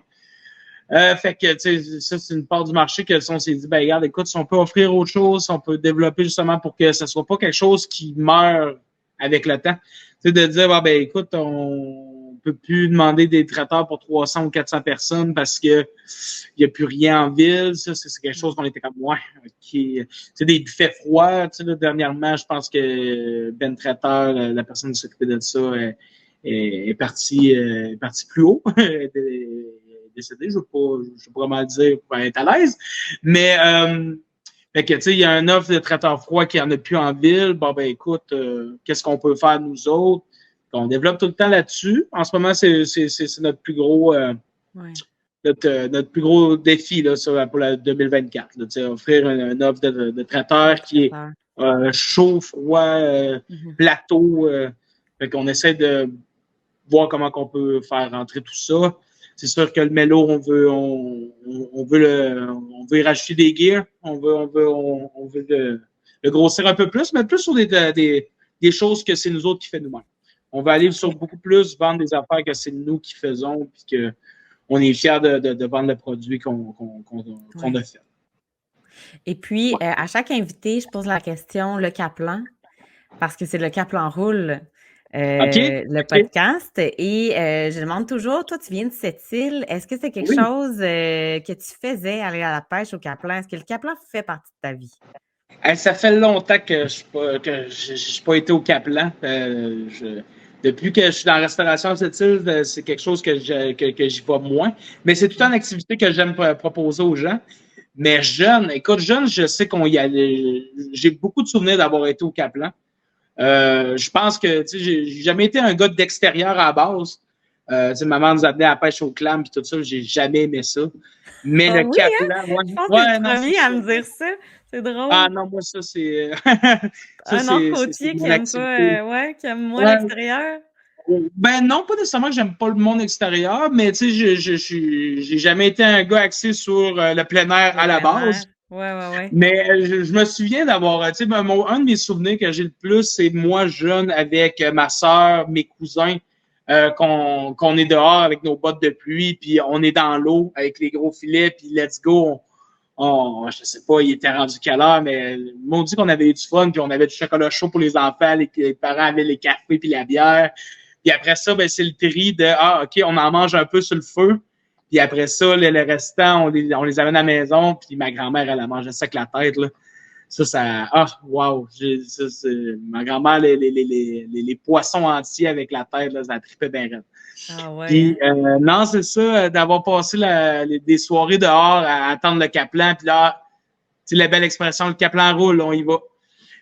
Fait que, tu sais, ça, c'est une part du marché que si on s'est dit, ben, regarde, écoute, si on peut offrir autre chose, si on peut développer justement pour que ça soit pas quelque chose qui meurt avec le temps. Tu sais, de dire, ah, ben, écoute, on peut plus demander des traiteurs pour 300 ou 400 personnes parce que il y a plus rien en ville. Ça, c'est quelque chose qu'on était comme, ouais, qui, tu sais, des buffets froids, tu sais, là, dernièrement, je pense que Ben Traiteur, la personne qui s'occupait de ça, est partie plus haut. Décédé, je ne sais pas comment le dire pour être à l'aise. Mais fait que, tu sais, il y a un offre de traiteur froid qui en a plus en ville. Bon, ben écoute, qu'est-ce qu'on peut faire nous autres? On développe tout le temps là-dessus. En ce moment, c'est notre plus gros notre plus gros défi là, pour la 2024. Là, offrir une offre de traiteur qui est chaud, froid, plateau. Fait qu'on essaie de voir comment on peut faire rentrer tout ça. C'est sûr que le mélo, on veut y rajouter des gears, on veut le grossir un peu plus, mais plus sur des choses que c'est nous autres qui fait nous-mêmes. On va aller sur beaucoup plus vendre des affaires que c'est nous qui faisons, puis que on est fiers de vendre le produit qu'on a fait. Et puis, à chaque invité, je pose la question, le Kaplan, parce que c'est le Kaplan Roule. Le podcast. Et je demande toujours, toi, tu viens de cette île, est-ce que c'est quelque chose que tu faisais, aller à la pêche au Kaplan? Est-ce que le Kaplan fait partie de ta vie? Ça fait longtemps que je n'ai pas été au Kaplan. Depuis que je suis dans la restauration à cette île, c'est quelque chose que j'y vais moins. Mais c'est tout une activité que j'aime proposer aux gens. Mais jeune, je sais qu'on y allait. J'ai beaucoup de souvenirs d'avoir été au Kaplan. Je pense que j'ai jamais été un gars d'extérieur à la base. Maman nous amenait à la pêche au clam et tout ça, j'ai jamais aimé ça. Mais le Kaplan, je pense que tu premier à me dire ça. C'est drôle. Ah non, moi ça c'est un autre côtier qui aime pas qui aime moins l'extérieur. Ben non, pas nécessairement que j'aime pas le monde extérieur, mais tu sais, j'ai jamais été un gars axé sur le plein air à la base. Ouais. Mais je me souviens d'avoir, tu sais, un de mes souvenirs que j'ai le plus, c'est moi jeune avec ma sœur, mes cousins, qu'on est dehors avec nos bottes de pluie, puis on est dans l'eau avec les gros filets, puis let's go. Je sais pas, il était rendu quelle heure, mais on dit qu'on avait eu du fun, puis on avait du chocolat chaud pour les enfants, les parents avaient les cafés puis la bière. Puis après ça, ben c'est le tri de OK, on en mange un peu sur le feu. Puis après ça, le restant, on les amène à la maison, puis ma grand-mère, elle a mangé ça avec la tête, là. Wow! Ma grand-mère, les poissons entiers avec la tête, là, ça a trippé bien raide. Ah ouais. Puis, non, c'est ça, d'avoir passé des soirées dehors à attendre le Kaplan, puis là, tu sais, la belle expression, le Kaplan roule, on y va.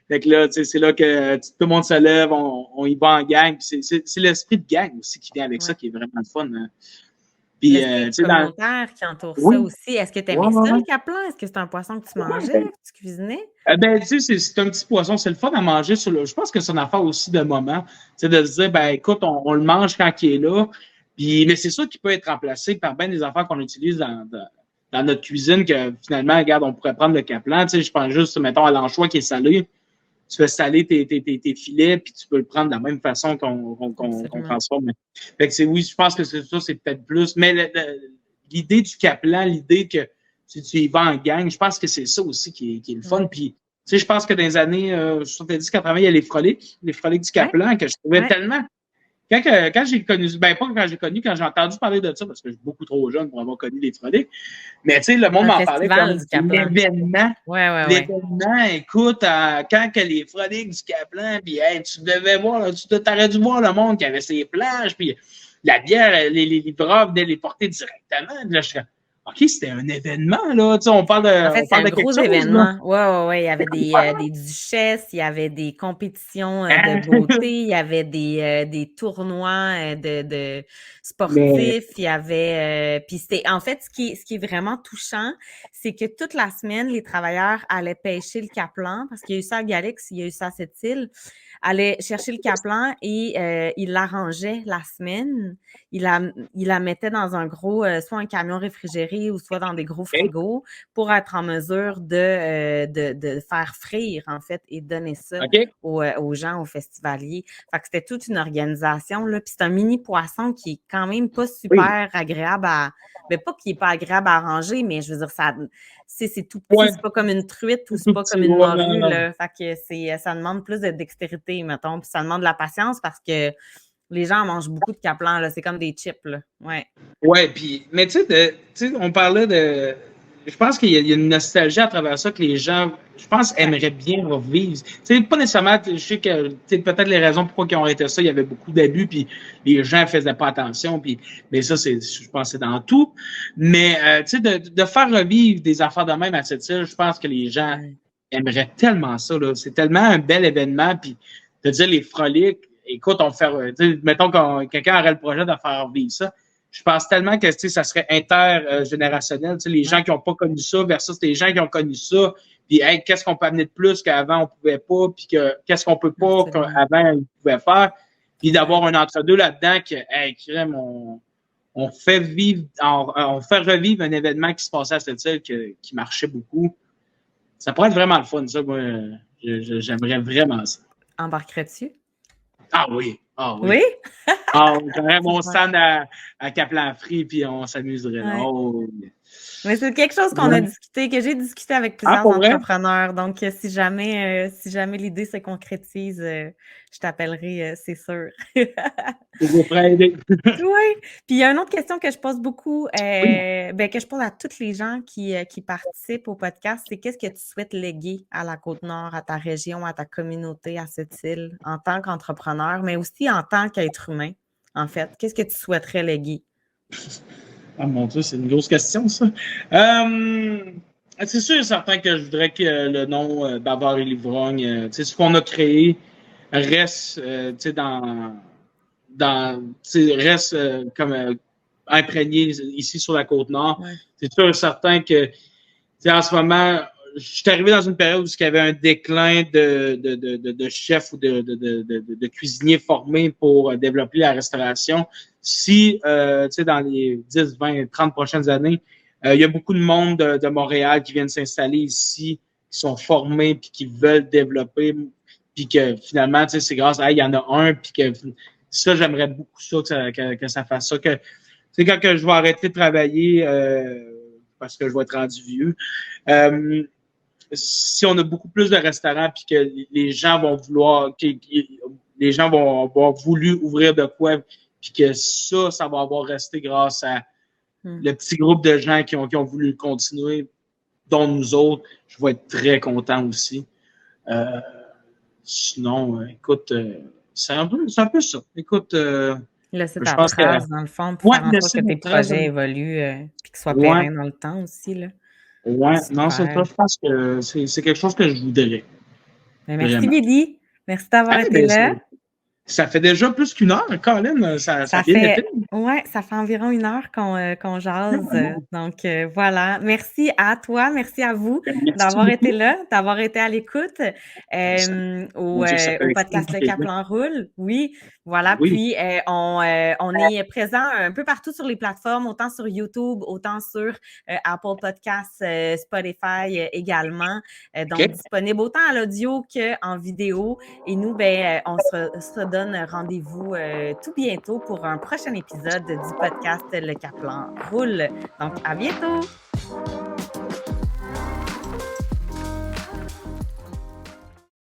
Fait que là, tu sais, c'est là que tout le monde se lève, on y va en gang. Puis c'est l'esprit de gang aussi qui vient avec ça, qui est vraiment le fun. Hein. Puis, commentaires qui entourent ça aussi. Est-ce que tu aimais ça, le Kaplan? Est-ce que c'est un poisson que tu mangeais, que tu cuisinais? Tu sais, c'est un petit poisson. C'est le fun à manger. Je pense que c'est une affaire aussi de moment. C'est de se dire, ben écoute, on le mange quand il est là. Puis, mais c'est ça qui peut être remplacé par bien des affaires qu'on utilise dans notre cuisine que finalement, regarde, on pourrait prendre le Kaplan. Tu sais, je pense juste, mettons, à l'anchois qui est salé. Tu fais saler tes filets, puis tu peux le prendre de la même façon qu'on transforme. Fait que oui, je pense que c'est peut-être plus. Mais l'idée du Kaplan, l'idée que si tu y vas en gang, je pense que c'est ça aussi qui est le fun. Puis, tu sais, je pense que dans les années 70-80, il y a les froliques du Kaplan que je trouvais tellement. Quand j'ai connu, ben pas quand j'ai connu, quand j'ai entendu parler de ça, parce que je suis beaucoup trop jeune pour avoir connu les froliques, mais tu sais, le monde m'en parlait comme l'événement. L'événement, écoute, quand que les froliques du Kaplan, puis hey, tu devais voir, tu t'aurais dû voir le monde qui avait ses plages, puis la bière, les livreurs venaient les porter directement. Puis là, je suis OK, c'était un événement, là. Tu sais, on parle de. En fait, c'est un gros événement. Ouais. Il y avait des duchesses, il y avait des compétitions de beauté, il y avait des tournois de sportifs, il y avait. Puis c'était. En fait, ce qui est vraiment touchant, c'est que toute la semaine, les travailleurs allaient pêcher le Kaplan, parce qu'il y a eu ça à Galix, il y a eu ça à cette île. allait chercher le Kaplan et il l'arrangeait la semaine. Il la mettait dans un gros, soit un camion réfrigéré ou soit dans des gros OK. frigos pour être en mesure de faire frire, en fait, et donner ça OK. aux gens, aux festivaliers. Fait que c'était toute une organisation, là. Puis c'est un mini poisson qui est quand même pas Oui. super agréable à. Mais pas qu'il n'est pas agréable à ranger, mais je veux dire, c'est tout petit, Ouais. c'est pas comme une truite ou C'est c'est tout pas petit. comme une Ouais, non, morue, non. là. Fait que ça demande plus de dextérité, mettons. Puis ça demande de la patience parce que les gens mangent beaucoup de Kaplan, là. C'est comme des chips, là. Ouais. Ouais, puis, mais tu sais, on parlait de. Je pense qu'il y a une nostalgie à travers ça que les gens, je pense, aimeraient bien revivre. Tu sais, pas nécessairement, je sais que, tu sais, peut-être les raisons pourquoi ils ont arrêté ça, il y avait beaucoup d'abus, puis les gens faisaient pas attention, puis, mais ça, je pense, c'est dans tout. Mais, tu sais, de faire revivre des affaires de même à cette île, je pense que les gens Ouais. aimeraient tellement ça, là. C'est tellement un bel événement, puis de dire les froliques, écoute, on fait, mettons que quelqu'un aurait le projet de faire vivre ça. Je pense tellement que ça serait intergénérationnel. Les gens qui n'ont pas connu ça versus les gens qui ont connu ça. Puis, hey, qu'est-ce qu'on peut amener de plus qu'avant on pouvait pas, puis qu'est-ce qu'on peut pas qu'avant on pouvait faire. Puis d'avoir un entre-deux là-dedans que, hey, crème, on fait revivre un événement qui se passait à cette île qui marchait beaucoup. Ça pourrait être vraiment le fun, ça. Moi, j'aimerais vraiment ça. Embarquerais-tu? Ah oui. Ah oui. Oui? Ah, j'aurais mon stand à Kaplan Free, puis on s'amuserait là. Ouais. Oh, Mais c'est quelque chose qu'on a discuté, que j'ai discuté avec plusieurs entrepreneurs. Donc, si jamais l'idée se concrétise, je t'appellerai, c'est sûr. Je pourrais aider. Oui. Puis il y a une autre question que je pose beaucoup, Oui. que je pose à tous les gens qui participent au podcast, c'est qu'est-ce que tu souhaites léguer à la Côte-Nord, à ta région, à ta communauté, à cette île, en tant qu'entrepreneur, mais aussi en tant qu'être humain, en fait? Qu'est-ce que tu souhaiterais léguer? Ah mon Dieu, c'est une grosse question, ça. C'est sûr et certain que je voudrais que le nom Bavard et l'Ivrogne, ce qu'on a créé, reste reste comme imprégné ici sur la Côte-Nord. Ouais. C'est sûr et certain que en ce moment, je suis arrivé dans une période où il y avait un déclin de chefs ou de cuisiniers formés pour développer la restauration. Si, dans les 10, 20, 30 prochaines années, il y a beaucoup de monde de Montréal qui viennent s'installer ici, qui sont formés puis qui veulent développer, puis que finalement, c'est grâce à il y en a un, puis que ça, j'aimerais beaucoup ça, que ça fasse ça. Que, quand que je vais arrêter de travailler, parce que je vais être rendu vieux, si on a beaucoup plus de restaurants puis que les gens vont vouloir, les gens vont avoir voulu ouvrir de quoi, puis que ça va avoir resté grâce à le petit groupe de gens qui ont voulu continuer, dont nous autres, je vais être très content aussi. Sinon, écoute, c'est un peu ça. Écoute, laisser je ta pense trace, que dans le fond, pour faire en sorte laisser que tes une trace. projets évoluent puis qu'ils soient Ouais. pérennes dans le temps aussi, là. Ouais, Super. non, c'est ça. Je pense que c'est quelque chose que je voudrais. Ben, merci, Billy. Merci d'avoir été là. Ça fait déjà plus qu'une heure, Colin. Ça a bien été. Oui, ça fait environ 1 heure qu'on jase. Donc, voilà. Merci à toi, merci à vous d'avoir été là, d'avoir été à l'écoute au podcast Le Kaplan Roule. Oui, voilà. Oui. Puis, on est présent un peu partout sur les plateformes, autant sur YouTube, autant sur Apple Podcasts, Spotify également. Donc, disponible autant à l'audio qu'en vidéo. Et nous, on se donne rendez-vous tout bientôt pour un prochain épisode du podcast Le Kaplan Roule. Donc, à bientôt!